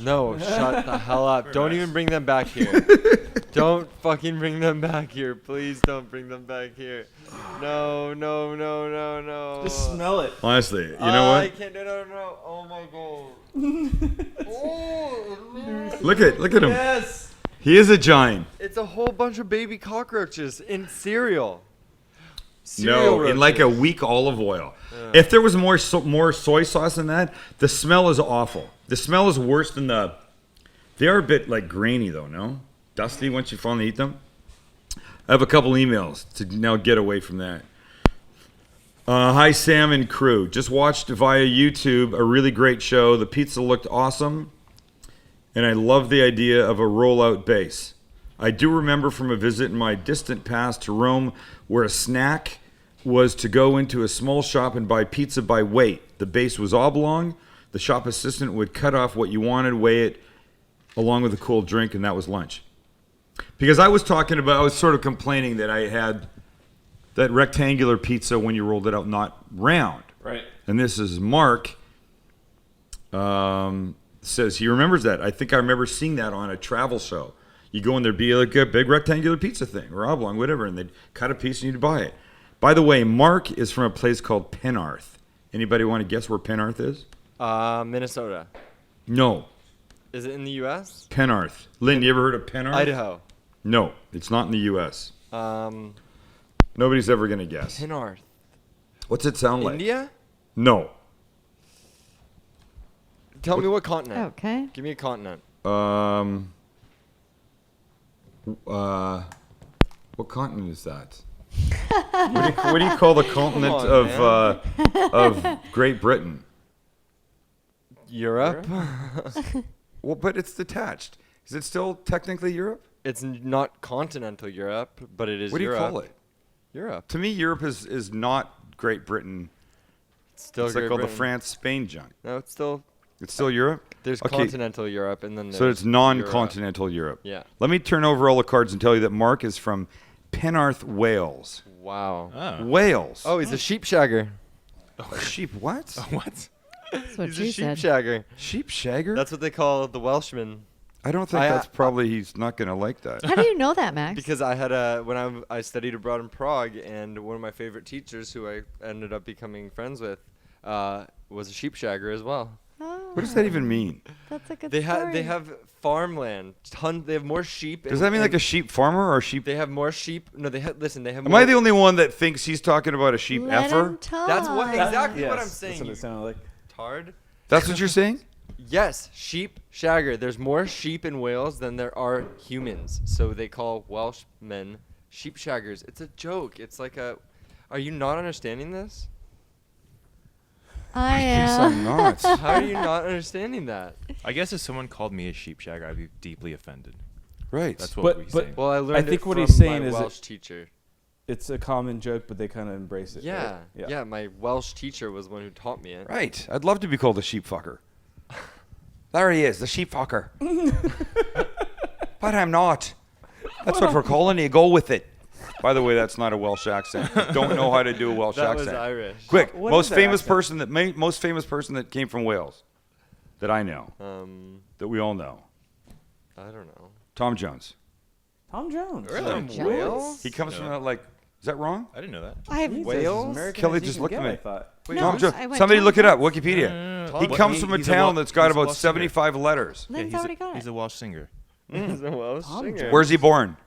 [SPEAKER 2] No, shut the hell up. Don't
[SPEAKER 3] nice.
[SPEAKER 2] even bring them back here. Don't fucking bring them back here. Please don't bring them back here. No.
[SPEAKER 5] Just smell it.
[SPEAKER 1] Honestly, you know
[SPEAKER 2] I
[SPEAKER 1] what?
[SPEAKER 2] can't. No. Oh my god.
[SPEAKER 1] Look at him.
[SPEAKER 5] Yes.
[SPEAKER 1] He is a giant.
[SPEAKER 2] It's a whole bunch of baby cockroaches in cereal.
[SPEAKER 1] No, in like a weak olive oil. If there was more soy sauce in that, the smell is awful. The smell is worse than the. They are a bit like grainy though, no? Dusty once you finally eat them. I have a couple emails to now get away from that. Hi, Sam and crew. Just watched via YouTube a really great show. The pizza looked awesome, and I love the idea of a rollout base. I do remember from a visit in my distant past to Rome where a snack was to go into a small shop and buy pizza by weight. The base was oblong. The shop assistant would cut off what you wanted, weigh it, along with a cool drink, and that was lunch. Because I was sort of complaining that I had that rectangular pizza when you rolled it out, not round.
[SPEAKER 5] Right.
[SPEAKER 1] And this is Mark. Says he remembers that. I think I remember seeing that on a travel show. You go in, there'd be like a big rectangular pizza thing, or oblong, whatever, and they'd cut a piece and you'd buy it. By the way, Mark is from a place called Penarth. Anybody want to guess where Penarth is?
[SPEAKER 2] Minnesota.
[SPEAKER 1] No.
[SPEAKER 2] Is it in the U.S.?
[SPEAKER 1] Penarth. Lynn, you ever heard of Penarth?
[SPEAKER 2] Idaho.
[SPEAKER 1] No, it's not in the U.S. Nobody's ever going to guess.
[SPEAKER 2] Penarth.
[SPEAKER 1] What's it sound like?
[SPEAKER 2] India?
[SPEAKER 1] No.
[SPEAKER 2] Tell me what continent.
[SPEAKER 4] Okay.
[SPEAKER 2] Give me a continent.
[SPEAKER 1] What continent is that? What do you call the continent
[SPEAKER 2] on,
[SPEAKER 1] of Great Britain?
[SPEAKER 2] Europe?
[SPEAKER 1] Well, but it's detached. Is it still technically Europe?
[SPEAKER 2] It's not continental Europe, but it is
[SPEAKER 1] What do you
[SPEAKER 2] Europe.
[SPEAKER 1] call it?
[SPEAKER 2] Europe.
[SPEAKER 1] To me, Europe is not Great Britain.
[SPEAKER 2] It's still
[SPEAKER 1] It's like
[SPEAKER 2] Great
[SPEAKER 1] called the
[SPEAKER 2] Britain.
[SPEAKER 1] France-Spain junk.
[SPEAKER 2] No, it's still.
[SPEAKER 1] It's still Europe?
[SPEAKER 2] There's
[SPEAKER 1] Okay.
[SPEAKER 2] continental Europe, and then there's
[SPEAKER 1] So it's non-continental Europe.
[SPEAKER 2] Yeah.
[SPEAKER 1] Let me turn over all the cards and tell you that Mark is from Penarth, Wales.
[SPEAKER 2] Wow.
[SPEAKER 3] Oh.
[SPEAKER 1] Wales.
[SPEAKER 2] Oh, he's a sheep shagger.
[SPEAKER 1] Sheep what?
[SPEAKER 3] What?
[SPEAKER 4] That's what
[SPEAKER 2] He's
[SPEAKER 4] she
[SPEAKER 2] a sheep
[SPEAKER 4] said.
[SPEAKER 2] shagger.
[SPEAKER 1] Sheep shagger?
[SPEAKER 2] That's what they call the Welshman.
[SPEAKER 1] I don't think that's probably he's not going to like that.
[SPEAKER 4] How do you know that, Max?
[SPEAKER 2] Because I had I studied abroad in Prague, and one of my favorite teachers, who I ended up becoming friends with, was a sheep shagger as well.
[SPEAKER 4] Oh,
[SPEAKER 1] What does that even mean?
[SPEAKER 4] that's a good
[SPEAKER 2] They
[SPEAKER 4] story.
[SPEAKER 2] have farmland. They have more sheep.
[SPEAKER 1] Does that mean like a sheep farmer or a sheep?
[SPEAKER 2] They have more sheep. No, listen. They have.
[SPEAKER 1] Am
[SPEAKER 2] more,
[SPEAKER 1] I the only one that thinks he's talking about a sheep
[SPEAKER 4] Let
[SPEAKER 1] effer?
[SPEAKER 4] him talk.
[SPEAKER 2] That's what exactly what
[SPEAKER 5] Yes,
[SPEAKER 2] I'm saying.
[SPEAKER 5] That's what
[SPEAKER 2] you
[SPEAKER 5] it sounded like.
[SPEAKER 2] tard.
[SPEAKER 1] That's what you're saying?
[SPEAKER 2] Yes, sheep shagger. There's more sheep in Wales than there are humans, so they call Welshmen sheep shaggers. It's a joke. It's like a. Are you not understanding this?
[SPEAKER 4] I
[SPEAKER 1] Yes, I'm
[SPEAKER 4] am.
[SPEAKER 1] not.
[SPEAKER 2] How are you not understanding that?
[SPEAKER 3] I guess if someone called me a sheep shagger, I'd be deeply offended.
[SPEAKER 1] Right.
[SPEAKER 3] That's what
[SPEAKER 5] But-
[SPEAKER 3] we
[SPEAKER 5] but-
[SPEAKER 3] say.
[SPEAKER 2] Well, I learned
[SPEAKER 5] think
[SPEAKER 2] it
[SPEAKER 5] what
[SPEAKER 2] from
[SPEAKER 5] he's saying
[SPEAKER 2] my
[SPEAKER 5] is
[SPEAKER 2] Welsh teacher.
[SPEAKER 5] It's a common joke, but they kind of embrace it.
[SPEAKER 2] Yeah,
[SPEAKER 5] right?
[SPEAKER 2] yeah. My Welsh teacher was one who taught me it.
[SPEAKER 1] Right. I'd love to be called a sheep fucker. There he is, the sheep fucker. But I'm not. That's what we're calling you. Go with it. By the way, that's not a Welsh accent. I don't know how to do a Welsh
[SPEAKER 2] That was
[SPEAKER 1] accent.
[SPEAKER 2] Irish.
[SPEAKER 1] Quick,
[SPEAKER 5] What
[SPEAKER 1] most
[SPEAKER 5] is that
[SPEAKER 1] famous
[SPEAKER 5] accent?
[SPEAKER 1] most famous person that came from Wales, that I know, that we all know.
[SPEAKER 2] I don't know.
[SPEAKER 1] Tom Jones.
[SPEAKER 5] Tom Jones.
[SPEAKER 2] From
[SPEAKER 4] Jones?
[SPEAKER 2] Wales?
[SPEAKER 1] He comes
[SPEAKER 3] No.
[SPEAKER 1] from that, like. Is that wrong?
[SPEAKER 3] I didn't know that.
[SPEAKER 4] I have
[SPEAKER 5] Jesus,
[SPEAKER 2] Wales?
[SPEAKER 5] as American
[SPEAKER 1] Kelly
[SPEAKER 5] as you
[SPEAKER 1] just
[SPEAKER 5] can
[SPEAKER 1] looked at
[SPEAKER 5] get,
[SPEAKER 1] me.
[SPEAKER 5] I thought.
[SPEAKER 2] Wait,
[SPEAKER 1] Tom
[SPEAKER 2] who's-
[SPEAKER 1] Jones.
[SPEAKER 4] I went
[SPEAKER 1] Somebody
[SPEAKER 4] Tom
[SPEAKER 1] look it up.
[SPEAKER 4] Jones.
[SPEAKER 1] Wikipedia.
[SPEAKER 3] No,
[SPEAKER 1] He
[SPEAKER 2] Tom
[SPEAKER 1] comes
[SPEAKER 2] Jones.
[SPEAKER 1] from a
[SPEAKER 3] He's a
[SPEAKER 1] town
[SPEAKER 3] Wel-
[SPEAKER 1] that's got
[SPEAKER 3] he's a
[SPEAKER 1] about
[SPEAKER 3] Welsh singer.
[SPEAKER 1] 75 letters.
[SPEAKER 4] Lynn's
[SPEAKER 3] he's
[SPEAKER 4] already got
[SPEAKER 3] He's
[SPEAKER 4] it.
[SPEAKER 3] a Welsh singer.
[SPEAKER 2] He's a Welsh
[SPEAKER 5] Tom
[SPEAKER 2] singer.
[SPEAKER 5] Jones.
[SPEAKER 1] Where's he born?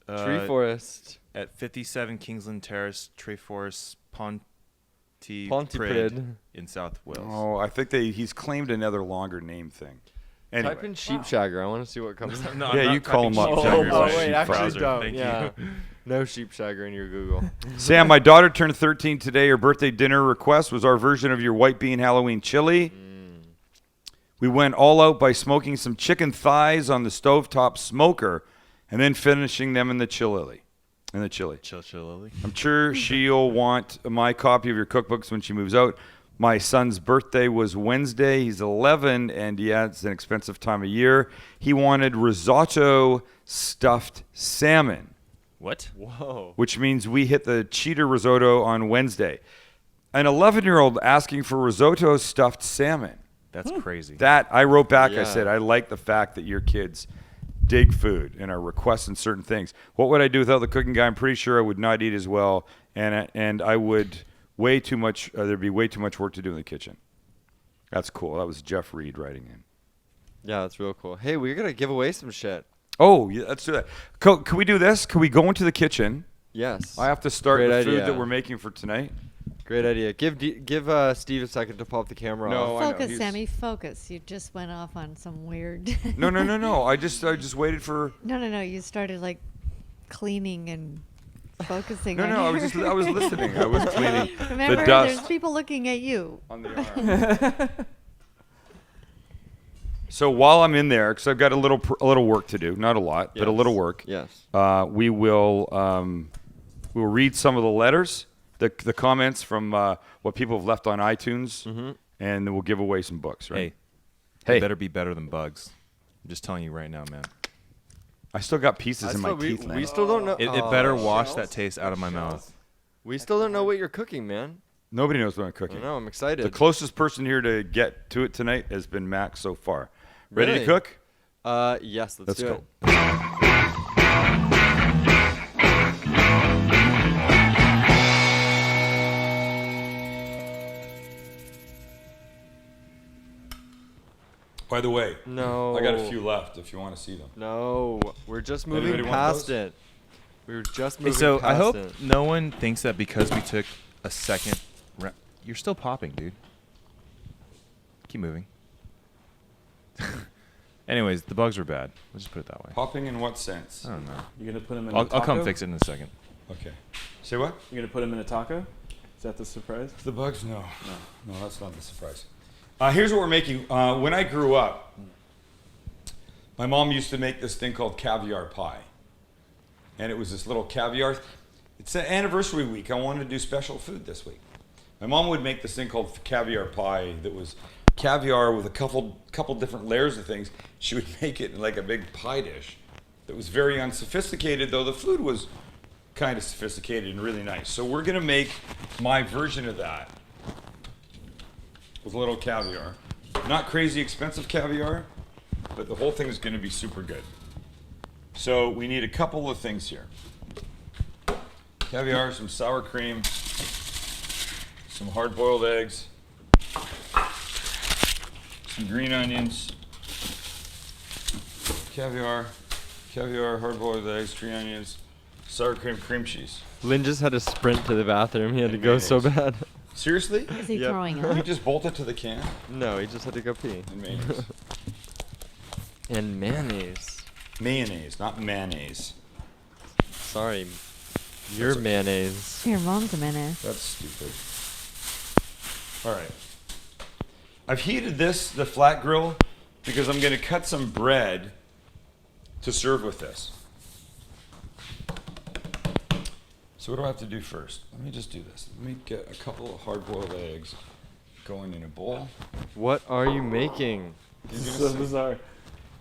[SPEAKER 2] Tree Forest.
[SPEAKER 3] At 57 Kingsland Terrace, Treforest, Pontypridd
[SPEAKER 2] Pontypridd.
[SPEAKER 3] in South Wales.
[SPEAKER 1] Oh, I think he's claimed another longer name thing. Anyway.
[SPEAKER 2] Type in sheep shagger. I want to see what comes up.
[SPEAKER 3] No, I'm
[SPEAKER 1] Yeah,
[SPEAKER 3] not
[SPEAKER 1] you call
[SPEAKER 3] typing
[SPEAKER 1] him up,
[SPEAKER 3] sheep
[SPEAKER 1] Jagger's
[SPEAKER 2] oh
[SPEAKER 1] a
[SPEAKER 2] wait,
[SPEAKER 1] sheep
[SPEAKER 2] actually
[SPEAKER 3] browser.
[SPEAKER 2] don't.
[SPEAKER 3] Thank
[SPEAKER 2] Yeah.
[SPEAKER 3] you.
[SPEAKER 2] No sheep shagger in your Google.
[SPEAKER 1] Sam, my daughter turned 13 today. Her birthday dinner request was our version of your white bean Halloween chili. We went all out by smoking some chicken thighs on the stovetop smoker and then finishing them in the chili.
[SPEAKER 3] Chill, Lily.
[SPEAKER 1] I'm sure she'll want my copy of your cookbooks when she moves out. My son's birthday was Wednesday. He's 11, and yeah, it's an expensive time of year. He wanted risotto stuffed salmon,
[SPEAKER 3] What?
[SPEAKER 2] Whoa.
[SPEAKER 1] which means we hit the cheater risotto on Wednesday. An 11-year-old asking for risotto stuffed salmon.
[SPEAKER 3] That's crazy.
[SPEAKER 1] That, I wrote back, I
[SPEAKER 2] Yeah.
[SPEAKER 1] said, I like the fact that your kids dig food and are requesting certain things. What would I do without the cooking guy? I'm pretty sure I would not eat as well, and I would way too much. There'd be way too much work to do in the kitchen. That's cool. That was Jeff Reed writing in.
[SPEAKER 2] Yeah, that's real cool. Hey, we're gonna give away some shit.
[SPEAKER 1] Oh, yeah, let's do that. Can we do this? Can we go into the kitchen?
[SPEAKER 2] Yes.
[SPEAKER 1] I have to start
[SPEAKER 2] Great
[SPEAKER 1] the food
[SPEAKER 2] idea.
[SPEAKER 1] that we're making for tonight.
[SPEAKER 2] Great idea. Give Steve a second to pop the camera
[SPEAKER 1] No,
[SPEAKER 2] off.
[SPEAKER 1] I know,
[SPEAKER 4] Focus,
[SPEAKER 1] he's-
[SPEAKER 4] Sammy, focus. You just went off on some weird.
[SPEAKER 1] No. I just waited for.
[SPEAKER 4] No. You started like cleaning and focusing
[SPEAKER 1] No,
[SPEAKER 4] on
[SPEAKER 1] no,
[SPEAKER 4] your-
[SPEAKER 1] I was listening. I was cleaning
[SPEAKER 4] Remember,
[SPEAKER 1] the dust
[SPEAKER 4] there's people looking at you.
[SPEAKER 1] on the arm. So while I'm in there, because I've got a little work to do, not a lot, but a little work.
[SPEAKER 2] Yes.
[SPEAKER 1] We will we'll read some of the letters, the comments from what people have left on iTunes, and then we'll give away some books. Right?
[SPEAKER 3] Hey,
[SPEAKER 1] Hey.
[SPEAKER 3] it better be better than bugs. I'm just telling you right now, man.
[SPEAKER 1] I still got pieces in my teeth.
[SPEAKER 2] We
[SPEAKER 1] Lane.
[SPEAKER 2] still don't know.
[SPEAKER 3] It better wash
[SPEAKER 5] shells?
[SPEAKER 3] that taste out of my mouth.
[SPEAKER 2] We still don't know what you're cooking, man.
[SPEAKER 1] Nobody knows what I'm
[SPEAKER 2] I
[SPEAKER 1] cooking.
[SPEAKER 2] know. I'm excited.
[SPEAKER 1] The closest person here to get to it tonight has been Max so far. Ready to
[SPEAKER 2] Really?
[SPEAKER 1] cook?
[SPEAKER 2] Yes. Let's
[SPEAKER 1] Let's
[SPEAKER 2] do
[SPEAKER 1] go.
[SPEAKER 2] it.
[SPEAKER 1] By the way,
[SPEAKER 2] No.
[SPEAKER 1] I got a few left if you want to see them.
[SPEAKER 2] No, we're just moving
[SPEAKER 1] Anybody want
[SPEAKER 2] past
[SPEAKER 1] those?
[SPEAKER 2] it. We were just
[SPEAKER 3] Hey,
[SPEAKER 2] moving
[SPEAKER 3] so
[SPEAKER 2] past
[SPEAKER 3] I hope
[SPEAKER 2] it.
[SPEAKER 3] no one thinks that because we took a second. You're still popping, dude. Keep moving. Anyways, the bugs were bad. Let's just put it that way.
[SPEAKER 1] Popping in what sense?
[SPEAKER 3] I don't know.
[SPEAKER 5] You're gonna put them in.
[SPEAKER 3] I'll
[SPEAKER 5] a taco?
[SPEAKER 3] come fix it in a second.
[SPEAKER 1] Okay. Say what?
[SPEAKER 5] You're gonna put them in a taco? Is that the surprise?
[SPEAKER 1] The bugs? No. No, that's not the surprise. Here's what we're making. When I grew up, my mom used to make this thing called caviar pie. And it was this little caviar. It's an anniversary week. I wanted to do special food this week. My mom would make this thing called caviar pie that was caviar with a couple different layers of things. She would make it in like a big pie dish that was very unsophisticated, though the food was kind of sophisticated and really nice. So we're gonna make my version of that with a little caviar. Not crazy expensive caviar, but the whole thing is gonna be super good. So we need a couple of things here. Caviar, some sour cream, some hard-boiled eggs, some green onions, caviar, hard-boiled eggs, green onions, sour cream, cream cheese.
[SPEAKER 2] Lynn just had to sprint to the bathroom. He had to go so bad.
[SPEAKER 1] Seriously?
[SPEAKER 4] Is he
[SPEAKER 2] Yep.
[SPEAKER 4] throwing
[SPEAKER 1] You
[SPEAKER 4] up?
[SPEAKER 1] just bolt it to the can
[SPEAKER 2] No, he just had to go pee.
[SPEAKER 1] and mayonnaise.
[SPEAKER 2] And mayonnaise.
[SPEAKER 1] Mayonnaise, not mayonnaise.
[SPEAKER 2] Sorry. Your mayonnaise.
[SPEAKER 4] Your mom's a minute.
[SPEAKER 1] That's stupid. All right. I've heated the flat grill, because I'm going to cut some bread to serve with this. So what do I have to do first? Let me just do this. Let me get a couple of hard-boiled eggs going in a bowl.
[SPEAKER 2] What are you making?
[SPEAKER 1] You're
[SPEAKER 5] This is
[SPEAKER 1] gonna
[SPEAKER 5] so
[SPEAKER 1] see.
[SPEAKER 5] bizarre.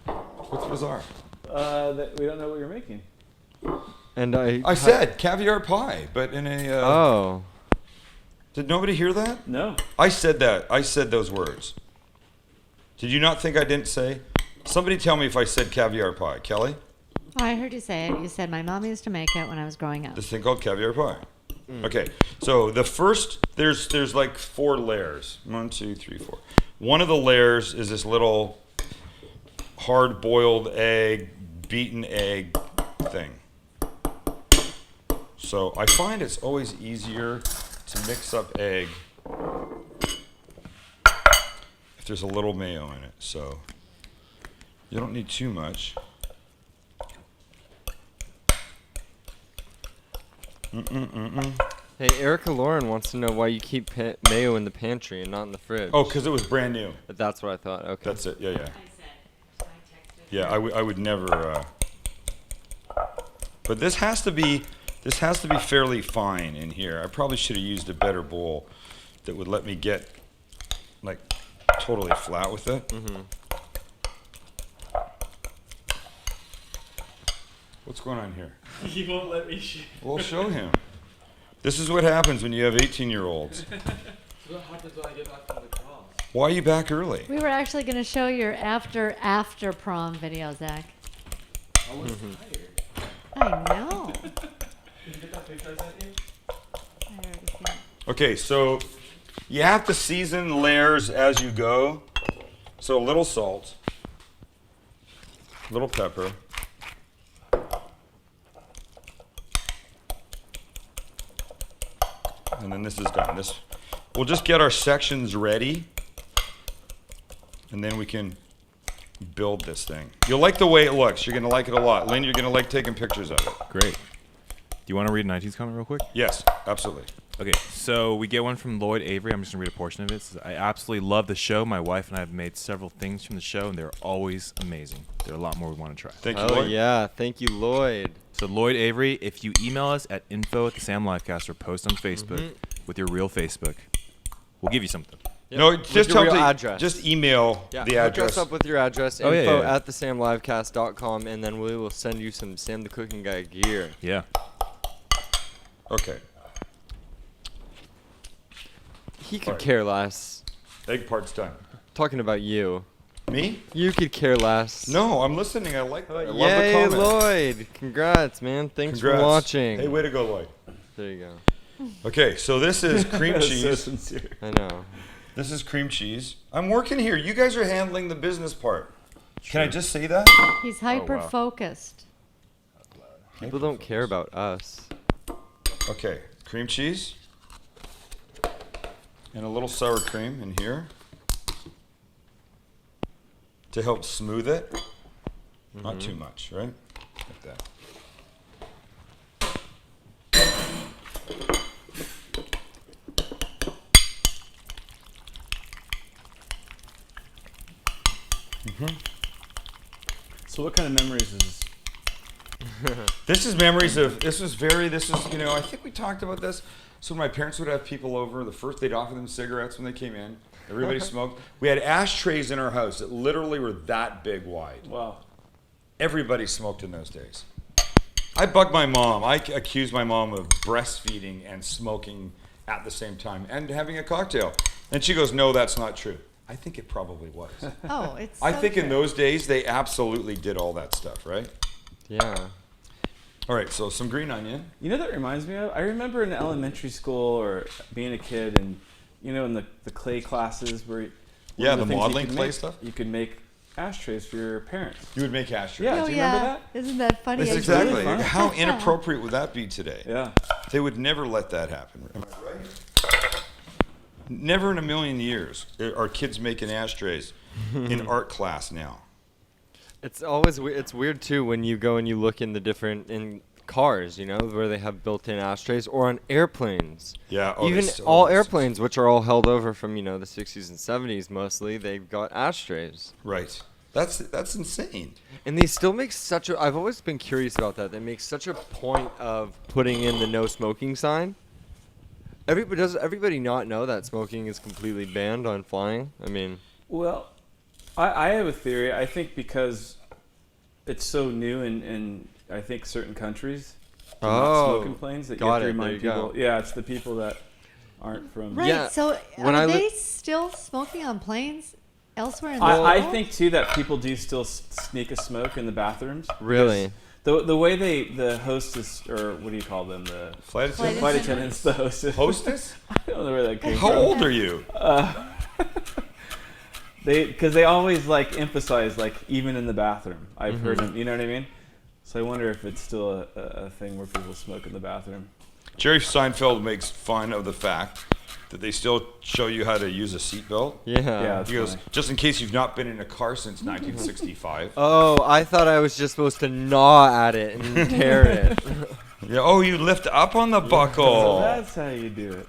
[SPEAKER 1] What's bizarre?
[SPEAKER 5] That we don't know what you're making.
[SPEAKER 2] And
[SPEAKER 1] I said caviar pie, but in a...
[SPEAKER 2] Oh.
[SPEAKER 1] Did nobody hear that?
[SPEAKER 5] No.
[SPEAKER 1] I said that. I said those words. Did you not think I didn't say? Somebody tell me if I said caviar pie. Kelly?
[SPEAKER 4] Oh, I heard you say it. You said my mom used to make it when I was growing up.
[SPEAKER 1] This thing called caviar pie. Okay, so the first, there's like 4 layers. 1, 2, 3, 4. One of the layers is this little hard-boiled egg, beaten egg thing. So I find it's always easier to mix up egg if there's a little mayo in it. So you don't need too much.
[SPEAKER 2] Hey, Erica Lauren wants to know why you keep mayo in the pantry and not in the fridge.
[SPEAKER 1] Oh, because it was brand new.
[SPEAKER 2] That's what I thought. Okay.
[SPEAKER 1] That's it. Yeah, yeah. Yeah, I would never. But this has to be fairly fine in here. I probably should have used a better bowl that would let me get like totally flat with it. What's going on here?
[SPEAKER 5] He won't let me shoot.
[SPEAKER 1] We'll show him. This is what happens when you have 18-year-olds.
[SPEAKER 5] What happens when I get back from the cross?
[SPEAKER 1] Why are you back early?
[SPEAKER 4] We were actually going to show your after prom video, Zach.
[SPEAKER 5] I was tired.
[SPEAKER 4] I know.
[SPEAKER 5] Did you get that picture I sent you?
[SPEAKER 4] I already seen it.
[SPEAKER 1] Okay, so you have to season layers as you go. So a little salt, a little pepper, and then this is done. We'll just get our sections ready, and then we can build this thing. You'll like the way it looks. You're gonna like it a lot. Lynn, you're gonna like taking pictures of it.
[SPEAKER 3] Great. you want to read a 19's comment real quick?
[SPEAKER 1] Yes, absolutely.
[SPEAKER 3] Okay, so we get one from Lloyd Avery. I'm just going to read a portion of it. It says, I absolutely love the show. My wife and I have made several things from the show, and they're always amazing. There are a lot more we want to try.
[SPEAKER 1] Thank you,
[SPEAKER 2] Oh,
[SPEAKER 1] Lloyd.
[SPEAKER 2] yeah. Thank you, Lloyd.
[SPEAKER 3] So Lloyd Avery, if you email us at info@thesamlivecast or post on Facebook with your real Facebook, we'll give you something.
[SPEAKER 2] Yep.
[SPEAKER 1] No,
[SPEAKER 2] With
[SPEAKER 1] just
[SPEAKER 2] your
[SPEAKER 1] tell
[SPEAKER 2] real
[SPEAKER 1] me.
[SPEAKER 2] address.
[SPEAKER 1] Just email
[SPEAKER 2] Yeah,
[SPEAKER 1] the
[SPEAKER 2] hook
[SPEAKER 1] address.
[SPEAKER 2] us up with your address,
[SPEAKER 3] Oh, yeah,
[SPEAKER 2] info
[SPEAKER 3] yeah.
[SPEAKER 2] at thesamlivecast.com, and then we will send you some Sam the Cooking Guy gear.
[SPEAKER 3] Yeah.
[SPEAKER 1] Okay.
[SPEAKER 2] He could
[SPEAKER 1] Alright.
[SPEAKER 2] care less.
[SPEAKER 1] Egg part's done.
[SPEAKER 2] Talking about you.
[SPEAKER 1] Me?
[SPEAKER 2] You could care less.
[SPEAKER 1] No, I'm listening. I like that. I love the
[SPEAKER 2] Yay,
[SPEAKER 1] comment.
[SPEAKER 2] Lloyd. Congrats, man. Thanks
[SPEAKER 1] Congrats.
[SPEAKER 2] for watching.
[SPEAKER 1] Hey, way to go, Lloyd.
[SPEAKER 2] There you go.
[SPEAKER 1] Okay, so this is cream
[SPEAKER 5] That's so
[SPEAKER 1] cheese.
[SPEAKER 5] sincere.
[SPEAKER 2] I know.
[SPEAKER 1] This is cream cheese. I'm working here. You guys are handling the business part. Can I just say that?
[SPEAKER 4] He's hyper focused.
[SPEAKER 2] People don't care about us.
[SPEAKER 1] Okay, cream cheese. And a little sour cream in here to help smooth it. Not too much, right? Like that.
[SPEAKER 5] So what kind of memories is
[SPEAKER 1] This is memories of, this is, you know, I think we talked about this. So when my parents would have people over, they'd offer them cigarettes when they came in. Everybody smoked. We had ashtrays in our house that literally were that big wide.
[SPEAKER 5] Wow.
[SPEAKER 1] Everybody smoked in those days. I bugged my mom. I accused my mom of breastfeeding and smoking at the same time and having a cocktail. And she goes, no, that's not true. I think it probably was.
[SPEAKER 4] Oh, it's.
[SPEAKER 1] I
[SPEAKER 4] so
[SPEAKER 1] think in
[SPEAKER 4] true.
[SPEAKER 1] those days, they absolutely did all that stuff, right?
[SPEAKER 2] Yeah.
[SPEAKER 1] All right, so some green onion.
[SPEAKER 5] You know what that reminds me of? I remember in elementary school or being a kid and, you know, in the clay classes where
[SPEAKER 1] Yeah,
[SPEAKER 5] one
[SPEAKER 1] the
[SPEAKER 5] of things you
[SPEAKER 1] modeling
[SPEAKER 5] could
[SPEAKER 1] clay
[SPEAKER 5] make-
[SPEAKER 1] stuff.
[SPEAKER 5] You could make ashtrays for your parents.
[SPEAKER 1] You would make ashtrays.
[SPEAKER 5] Yeah,
[SPEAKER 4] Oh,
[SPEAKER 5] do you remember
[SPEAKER 4] yeah.
[SPEAKER 5] that?
[SPEAKER 4] Isn't that funny?
[SPEAKER 1] That's
[SPEAKER 4] I
[SPEAKER 1] exactly.
[SPEAKER 5] really fun.
[SPEAKER 1] How inappropriate would that be today?
[SPEAKER 5] Yeah.
[SPEAKER 1] They would never let that happen. Am I right? Never in a million years are kids making ashtrays in art class now.
[SPEAKER 2] It's always it's weird too when you go and you look in the different in cars, you know, where they have built-in ashtrays, or on airplanes.
[SPEAKER 1] Yeah. Oh,
[SPEAKER 2] Even
[SPEAKER 1] they still-
[SPEAKER 2] all airplanes, which are all held over from, you know, the 60s and 70s mostly, they've got ashtrays.
[SPEAKER 1] Right. That's insane.
[SPEAKER 2] And they still make such a I've always been curious about that. They make such a point of putting in the no smoking sign. Does everybody not know that smoking is completely banned on flying? I mean,
[SPEAKER 5] Well, I have a theory. I think because it's so new in I think certain countries, to not
[SPEAKER 2] Oh,
[SPEAKER 5] smoking planes, that you
[SPEAKER 2] got
[SPEAKER 5] have to
[SPEAKER 2] it.
[SPEAKER 5] remind
[SPEAKER 2] There you
[SPEAKER 5] people.
[SPEAKER 2] go.
[SPEAKER 5] Yeah, it's the people that aren't from.
[SPEAKER 4] Right.
[SPEAKER 2] Yeah,
[SPEAKER 4] So
[SPEAKER 2] when
[SPEAKER 4] are
[SPEAKER 2] I
[SPEAKER 4] they still smoking on planes elsewhere in the
[SPEAKER 5] I
[SPEAKER 4] world?
[SPEAKER 5] think too that people do still sneak a smoke in the bathrooms.
[SPEAKER 2] Really?
[SPEAKER 5] The way the hostess, or what do you call them, the
[SPEAKER 1] Flight
[SPEAKER 4] Flight
[SPEAKER 1] attendant?
[SPEAKER 5] flight attendants, the hostess.
[SPEAKER 1] Hostess?
[SPEAKER 5] I don't know where that came
[SPEAKER 1] How
[SPEAKER 5] from.
[SPEAKER 1] old are you?
[SPEAKER 5] Because they always like emphasize like even in the bathroom. I've
[SPEAKER 2] Mm-hmm.
[SPEAKER 5] heard them. You know what I mean? So I wonder if it's still a thing where people smoke in the bathroom.
[SPEAKER 1] Jerry Seinfeld makes fun of the fact that they still show you how to use a seatbelt.
[SPEAKER 2] Yeah.
[SPEAKER 5] Yeah. That's
[SPEAKER 1] He goes,
[SPEAKER 5] funny.
[SPEAKER 1] just in case you've not been in a car since 1965.
[SPEAKER 2] Oh, I thought I was just supposed to gnaw at it and tear it.
[SPEAKER 1] Yeah. Oh, you lift up on the
[SPEAKER 5] So
[SPEAKER 1] buckle.
[SPEAKER 5] that's how you do it.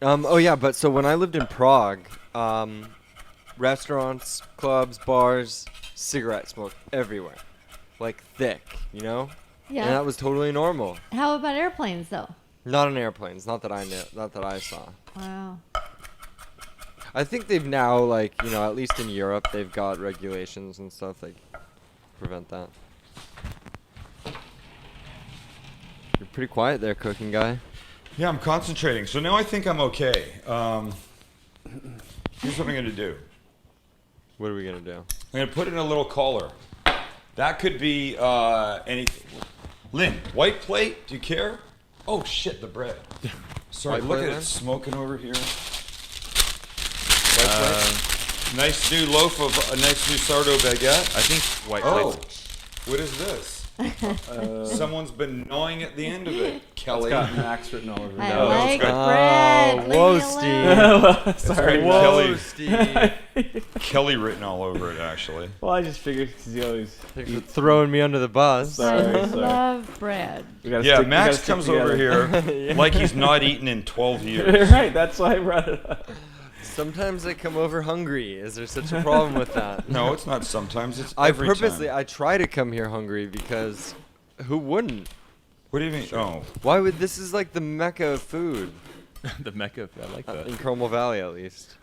[SPEAKER 2] Oh yeah, but so when I lived in Prague, restaurants, clubs, bars, cigarette smoke everywhere, like thick, you know.
[SPEAKER 4] Yeah.
[SPEAKER 2] And that was totally normal.
[SPEAKER 4] How about airplanes, though?
[SPEAKER 2] Not on airplanes, not that I knew, not that I saw.
[SPEAKER 4] Wow.
[SPEAKER 2] I think they've now, like, you know, at least in Europe, they've got regulations and stuff that prevent that. You're pretty quiet there, cooking guy.
[SPEAKER 1] Yeah, I'm concentrating. So now I think I'm okay. Here's what I'm going to do.
[SPEAKER 2] What are we gonna do?
[SPEAKER 1] I'm going to put in a little collar. That could be anything. Lynn, white plate? Do you care? Oh, shit, the bread. Sorry,
[SPEAKER 2] White
[SPEAKER 1] look
[SPEAKER 2] plate,
[SPEAKER 1] at
[SPEAKER 2] man?
[SPEAKER 1] it smoking over here.
[SPEAKER 2] White plate?
[SPEAKER 1] Nice new loaf of a nice new sourdough baguette.
[SPEAKER 3] I think white
[SPEAKER 1] Oh,
[SPEAKER 3] plates.
[SPEAKER 1] what is this? Someone's been gnawing at the end of it,
[SPEAKER 5] It's
[SPEAKER 1] Kelly.
[SPEAKER 5] got Max written all over it.
[SPEAKER 4] I
[SPEAKER 1] No,
[SPEAKER 4] like
[SPEAKER 1] it's
[SPEAKER 4] bread. Leave me
[SPEAKER 2] whoa,
[SPEAKER 4] alone.
[SPEAKER 2] Steve.
[SPEAKER 5] Sorry.
[SPEAKER 2] Whoa,
[SPEAKER 1] Kelly.
[SPEAKER 2] Steve.
[SPEAKER 1] Kelly written all over it, actually.
[SPEAKER 5] Well, I just figured because you always.
[SPEAKER 2] Thanks for throwing me under the bus.
[SPEAKER 5] Sorry,
[SPEAKER 4] I
[SPEAKER 5] sorry.
[SPEAKER 4] love bread.
[SPEAKER 5] We gotta
[SPEAKER 1] Yeah,
[SPEAKER 5] stick- we gotta
[SPEAKER 1] Max
[SPEAKER 5] stick
[SPEAKER 1] comes
[SPEAKER 5] together.
[SPEAKER 1] over here like he's not eaten in 12
[SPEAKER 5] You're
[SPEAKER 1] years.
[SPEAKER 5] right. That's why I brought it up.
[SPEAKER 2] Sometimes I come over hungry. Is there such a problem with that?
[SPEAKER 1] No, it's not sometimes. It's
[SPEAKER 2] I
[SPEAKER 1] every
[SPEAKER 2] purposely,
[SPEAKER 1] time.
[SPEAKER 2] I try to come here hungry because who wouldn't?
[SPEAKER 1] What do you mean? Oh,
[SPEAKER 2] Why would, this is like the mecca of food.
[SPEAKER 3] The mecca. I like that.
[SPEAKER 2] In Cromwell Valley, at least.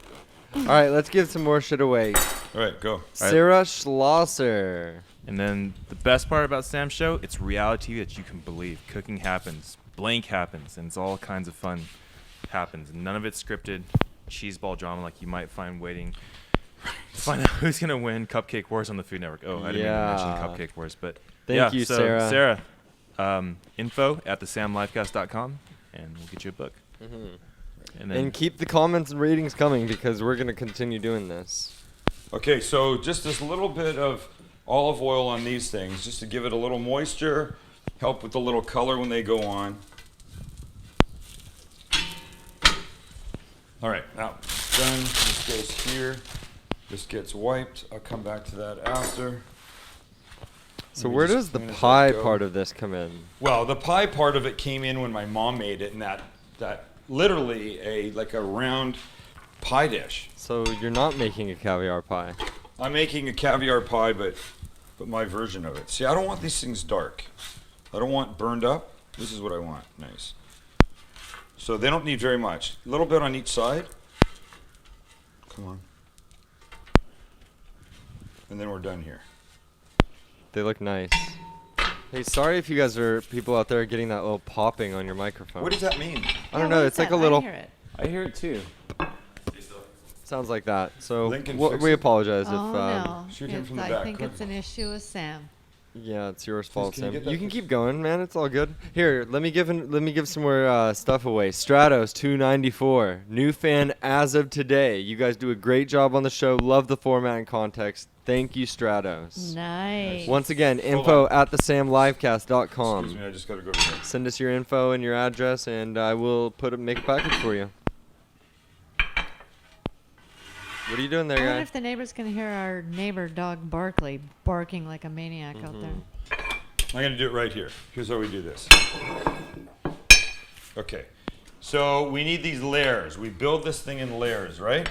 [SPEAKER 2] All right, let's give some more shit away.
[SPEAKER 1] all right, go.
[SPEAKER 2] Sarah Schlosser.
[SPEAKER 3] And then the best part about Sam's show, it's reality that you can believe. Cooking happens, blank happens, and it's all kinds of fun happens. None of it's scripted. Cheeseball drama like you might find waiting to find out who's gonna win Cupcake Wars on the Food Network. Oh, I didn't even mention
[SPEAKER 2] Yeah.
[SPEAKER 3] Cupcake Wars, but
[SPEAKER 2] Thank
[SPEAKER 3] yeah,
[SPEAKER 2] you,
[SPEAKER 3] so
[SPEAKER 2] Sarah.
[SPEAKER 3] Info at thesamlifecast.com, and we'll get you a book. And then
[SPEAKER 2] And keep the comments and ratings coming because we're going to continue doing this.
[SPEAKER 1] Okay, so just this little bit of olive oil on these things, just to give it a little moisture, help with the little color when they go on. All right, now it's done. This goes here. This gets wiped. I'll come back to that after.
[SPEAKER 2] So
[SPEAKER 1] Let me
[SPEAKER 2] where
[SPEAKER 1] just
[SPEAKER 2] does the
[SPEAKER 1] clean this up,
[SPEAKER 2] pie
[SPEAKER 1] go.
[SPEAKER 2] part of this come in?
[SPEAKER 1] Well, the pie part of it came in when my mom made it, and that literally like a round pie dish.
[SPEAKER 2] So you're not making a caviar pie.
[SPEAKER 1] I'm making a caviar pie, but my version of it. See, I don't want these things dark. I don't want burned up. This is what I want. Nice. So they don't need very much. A little bit on each side. Come on. And then we're done here.
[SPEAKER 2] They look nice. Hey, sorry if you guys are people out there getting that little popping on your microphone.
[SPEAKER 1] What does that mean?
[SPEAKER 2] I don't know. It's like a little.
[SPEAKER 4] I hear it.
[SPEAKER 5] I hear it too.
[SPEAKER 2] Sounds like that. So
[SPEAKER 1] Lincoln, fix
[SPEAKER 2] we
[SPEAKER 1] it.
[SPEAKER 2] apologize
[SPEAKER 4] Oh, no.
[SPEAKER 1] shoot him
[SPEAKER 4] It's-
[SPEAKER 1] from the
[SPEAKER 4] I
[SPEAKER 1] back,
[SPEAKER 4] think
[SPEAKER 1] quick.
[SPEAKER 4] it's an issue with Sam.
[SPEAKER 2] Yeah, it's your fault,
[SPEAKER 1] can you
[SPEAKER 2] Sam.
[SPEAKER 1] get that
[SPEAKER 2] You can
[SPEAKER 1] fixed?
[SPEAKER 2] keep going, man. It's all good. Here, let me give some more stuff away. Stratos 294, new fan as of today. You guys do a great job on the show. Love the format and context. Thank you, Stratos.
[SPEAKER 4] Nice.
[SPEAKER 2] Once again,
[SPEAKER 1] Hold
[SPEAKER 2] info
[SPEAKER 1] on.
[SPEAKER 2] at thesamlivecast.com.
[SPEAKER 1] Excuse me, I just gotta go over here.
[SPEAKER 2] Send us your info and your address, and I will make a package for you. What are you doing there,
[SPEAKER 4] I wonder
[SPEAKER 2] guy?
[SPEAKER 4] if the neighbors can hear our neighbor dog Barkley barking like a maniac out there.
[SPEAKER 1] I'm gonna do it right here. Here's how we do this. Okay, so we need these layers. We build this thing in layers, right?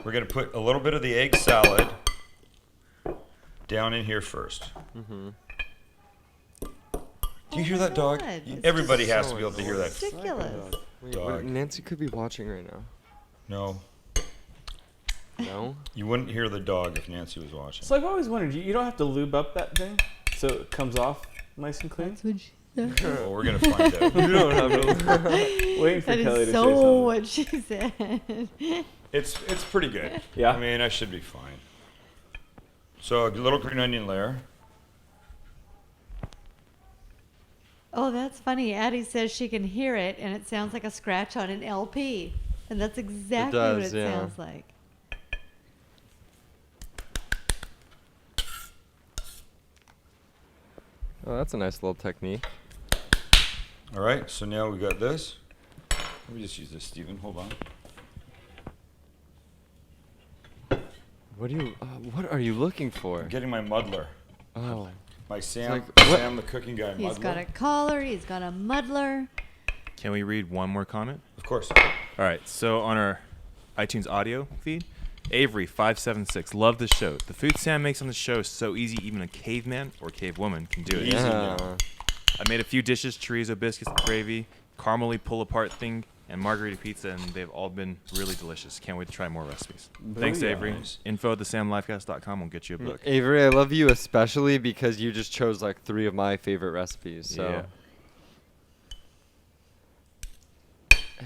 [SPEAKER 1] We're gonna put a little bit of the egg salad down in here first. Do you hear that dog?
[SPEAKER 4] God, it's
[SPEAKER 1] Everybody
[SPEAKER 2] just
[SPEAKER 1] has
[SPEAKER 2] so
[SPEAKER 1] to be able to hear that.
[SPEAKER 4] Ridiculous.
[SPEAKER 2] Wait,
[SPEAKER 1] Dog.
[SPEAKER 2] Nancy could be watching right now.
[SPEAKER 1] No,
[SPEAKER 2] No?
[SPEAKER 1] you wouldn't hear the dog if Nancy was watching.
[SPEAKER 5] So I've always wondered, you don't have to lube up that thing so it comes off nice and clean?
[SPEAKER 4] That's what she said.
[SPEAKER 1] Well, we're gonna find out.
[SPEAKER 2] You don't have to.
[SPEAKER 5] Waiting for
[SPEAKER 4] That
[SPEAKER 5] Kelly
[SPEAKER 4] is
[SPEAKER 5] to say
[SPEAKER 4] so
[SPEAKER 5] something.
[SPEAKER 4] what she said.
[SPEAKER 1] It's pretty good.
[SPEAKER 5] Yeah.
[SPEAKER 1] I mean, I should be fine. So a little green onion layer.
[SPEAKER 4] Oh, that's funny. Addie says she can hear it, and it sounds like a scratch on an LP. And that's exactly what
[SPEAKER 2] does,
[SPEAKER 4] it
[SPEAKER 2] yeah.
[SPEAKER 4] sounds like.
[SPEAKER 2] Oh, that's a nice little technique.
[SPEAKER 1] All right, so now we got this. Let me just use this, Steven. Hold on.
[SPEAKER 2] What are you looking for?
[SPEAKER 1] I'm getting my muddler.
[SPEAKER 2] Oh.
[SPEAKER 1] My Sam,
[SPEAKER 2] like, what?
[SPEAKER 1] Sam the cooking guy
[SPEAKER 4] He's
[SPEAKER 1] muddler.
[SPEAKER 4] got a collar. He's got a muddler.
[SPEAKER 3] Can we read one more comment?
[SPEAKER 1] Of course.
[SPEAKER 3] All right, so on our iTunes audio feed, Avery576, love the show. The food Sam makes on the show is so easy, even a caveman or cavewoman can do it.
[SPEAKER 1] Easy
[SPEAKER 2] Yeah.
[SPEAKER 1] now.
[SPEAKER 3] I made a few dishes, chorizo biscuits and gravy, caramely pull-apart thing, and margarita pizza, and they've all been really delicious. Can't wait to try more recipes. Thanks,
[SPEAKER 5] Booyah.
[SPEAKER 3] Avery.
[SPEAKER 1] Nice.
[SPEAKER 3] Info at thesamlifecast.com will get you a book.
[SPEAKER 2] Avery, I love you especially because you just chose like 3 of my favorite recipes. So.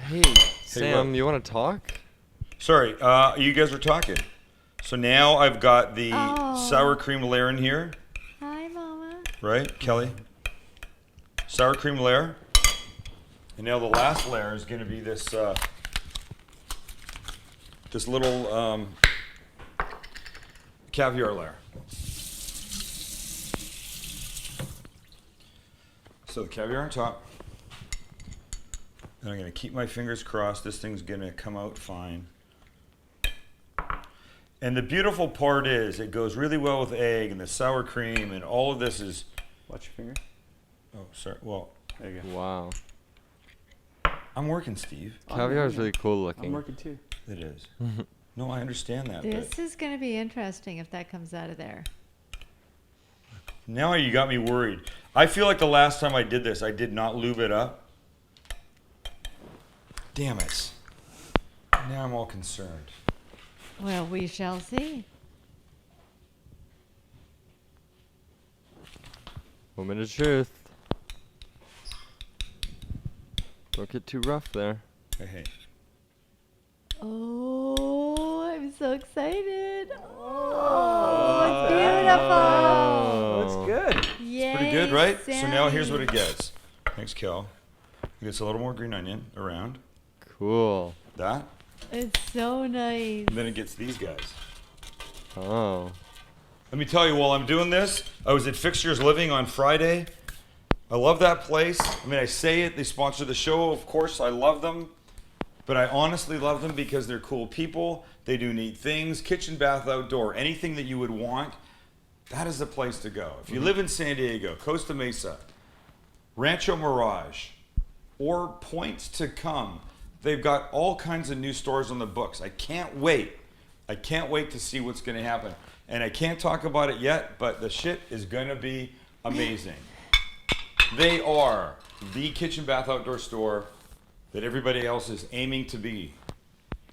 [SPEAKER 2] Hey, Sam,
[SPEAKER 1] look.
[SPEAKER 2] you want to talk?
[SPEAKER 1] Sorry, you guys are talking. So now I've got the
[SPEAKER 4] Oh.
[SPEAKER 1] sour cream layer in here,
[SPEAKER 4] Hi, Mama.
[SPEAKER 1] right, Kelly? Sour cream layer. And now the last layer is going to be this this little caviar layer. So the caviar on top. And I'm going to keep my fingers crossed. This thing's going to come out fine. And the beautiful part is it goes really well with egg and the sour cream and all of this is...
[SPEAKER 5] Watch your finger.
[SPEAKER 1] Oh, sorry. Well,
[SPEAKER 5] There you go.
[SPEAKER 2] Wow.
[SPEAKER 1] I'm working, Steve.
[SPEAKER 2] Caviar is really cool
[SPEAKER 5] I'm
[SPEAKER 2] looking.
[SPEAKER 5] working too.
[SPEAKER 1] It is. No, I understand that.
[SPEAKER 4] This
[SPEAKER 1] But
[SPEAKER 4] is going to be interesting if that comes out of there.
[SPEAKER 1] now you got me worried. I feel like the last time I did this, I did not lube it up. Damn it. Now I'm all concerned.
[SPEAKER 4] Well, we shall see.
[SPEAKER 2] Moment of truth. Don't get too rough there.
[SPEAKER 1] Hey.
[SPEAKER 4] Oh, I'm so excited. Oh, it's beautiful.
[SPEAKER 5] That's good.
[SPEAKER 4] Yay,
[SPEAKER 1] Pretty good, right? So now here's what
[SPEAKER 4] Sammy.
[SPEAKER 1] it gets. Thanks, Kel. It gets a little more green onion around
[SPEAKER 2] Cool.
[SPEAKER 1] that.
[SPEAKER 4] It's so nice.
[SPEAKER 1] And then it gets these guys.
[SPEAKER 2] Oh.
[SPEAKER 1] Let me tell you, while I'm doing this, I was at Fixtures Living on Friday. I love that place. I mean, I say it, they sponsor the show, of course, I love them. But I honestly love them because they're cool people. They do neat things, kitchen, bath, outdoor, anything that you would want. That is the place to go. If you live in San Diego, Costa Mesa, Rancho Mirage, or points to come, they've got all kinds of new stores on the books. I can't wait. I can't wait to see what's going to happen. And I can't talk about it yet, but the shit is going to be amazing. They are the kitchen, bath, outdoor store that everybody else is aiming to be.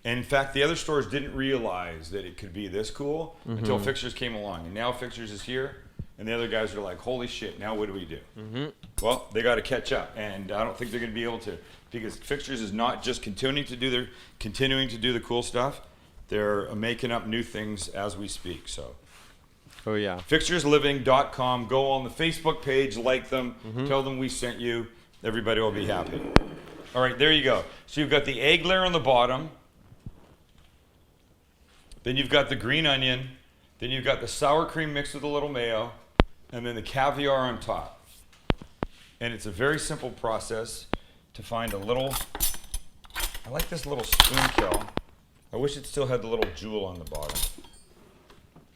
[SPEAKER 1] And in fact, the other stores didn't realize that it could be this cool until Fixtures came along. And now Fixtures is here, and the other guys are like, holy shit, now what do we do? Well, they got to catch up, and I don't think they're going to be able to, because Fixtures is not just continuing to do the cool stuff. They're making up new things as we speak. So,
[SPEAKER 2] Oh yeah.
[SPEAKER 1] fixturesliving.com. Go on the Facebook page, like them, tell them we sent you. Everybody will be happy. All right, there you go. So you've got the egg layer on the bottom. Then you've got the green onion. Then you've got the sour cream mixed with a little mayo. And then the caviar on top. And it's a very simple process to find a little... I like this little spoon kill. I wish it still had the little jewel on the bottom.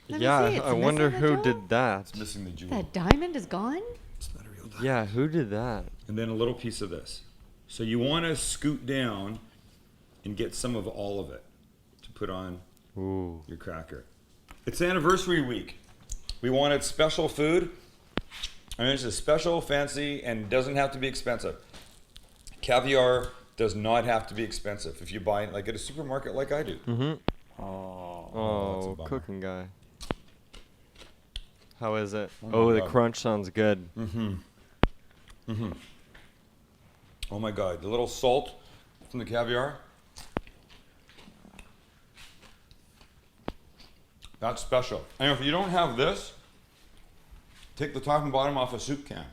[SPEAKER 4] Let me
[SPEAKER 2] Yeah,
[SPEAKER 4] see, it's
[SPEAKER 2] I wonder
[SPEAKER 4] missing the
[SPEAKER 2] who
[SPEAKER 4] jewel?
[SPEAKER 2] did that.
[SPEAKER 1] It's missing the jewel.
[SPEAKER 4] That diamond is gone?
[SPEAKER 1] It's not a real diamond.
[SPEAKER 2] Yeah, who did that?
[SPEAKER 1] And then a little piece of this. So you want to scoot down and get some of all of it to put on
[SPEAKER 2] Ooh.
[SPEAKER 1] your cracker. It's anniversary week. We wanted special food. I mean, it's a special, fancy, and doesn't have to be expensive. Caviar does not have to be expensive if you buy it like at a supermarket like I do.
[SPEAKER 2] Oh,
[SPEAKER 1] that's a bummer.
[SPEAKER 2] cooking guy. How is it?
[SPEAKER 1] Oh,
[SPEAKER 2] Oh,
[SPEAKER 1] my
[SPEAKER 2] the
[SPEAKER 1] God.
[SPEAKER 2] crunch sounds good.
[SPEAKER 1] Oh my God, the little salt from the caviar. That's special. And if you don't have this, take the top and bottom off a soup can.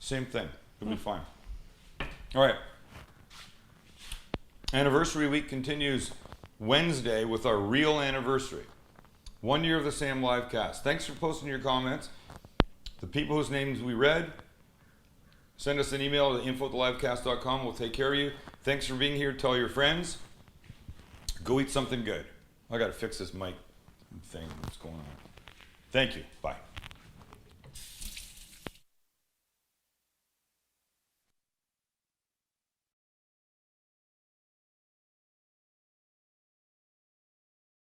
[SPEAKER 1] Same thing. It'll be fine. All right. Anniversary week continues Wednesday with our real anniversary. 1 year of the Sam live cast. Thanks for posting your comments. The people whose names we read, send us an email to info@thelivecast.com. We'll take care of you. Thanks for being here. Tell your friends. Go eat something good. I got to fix this mic thing. What's going on? Thank you. Bye.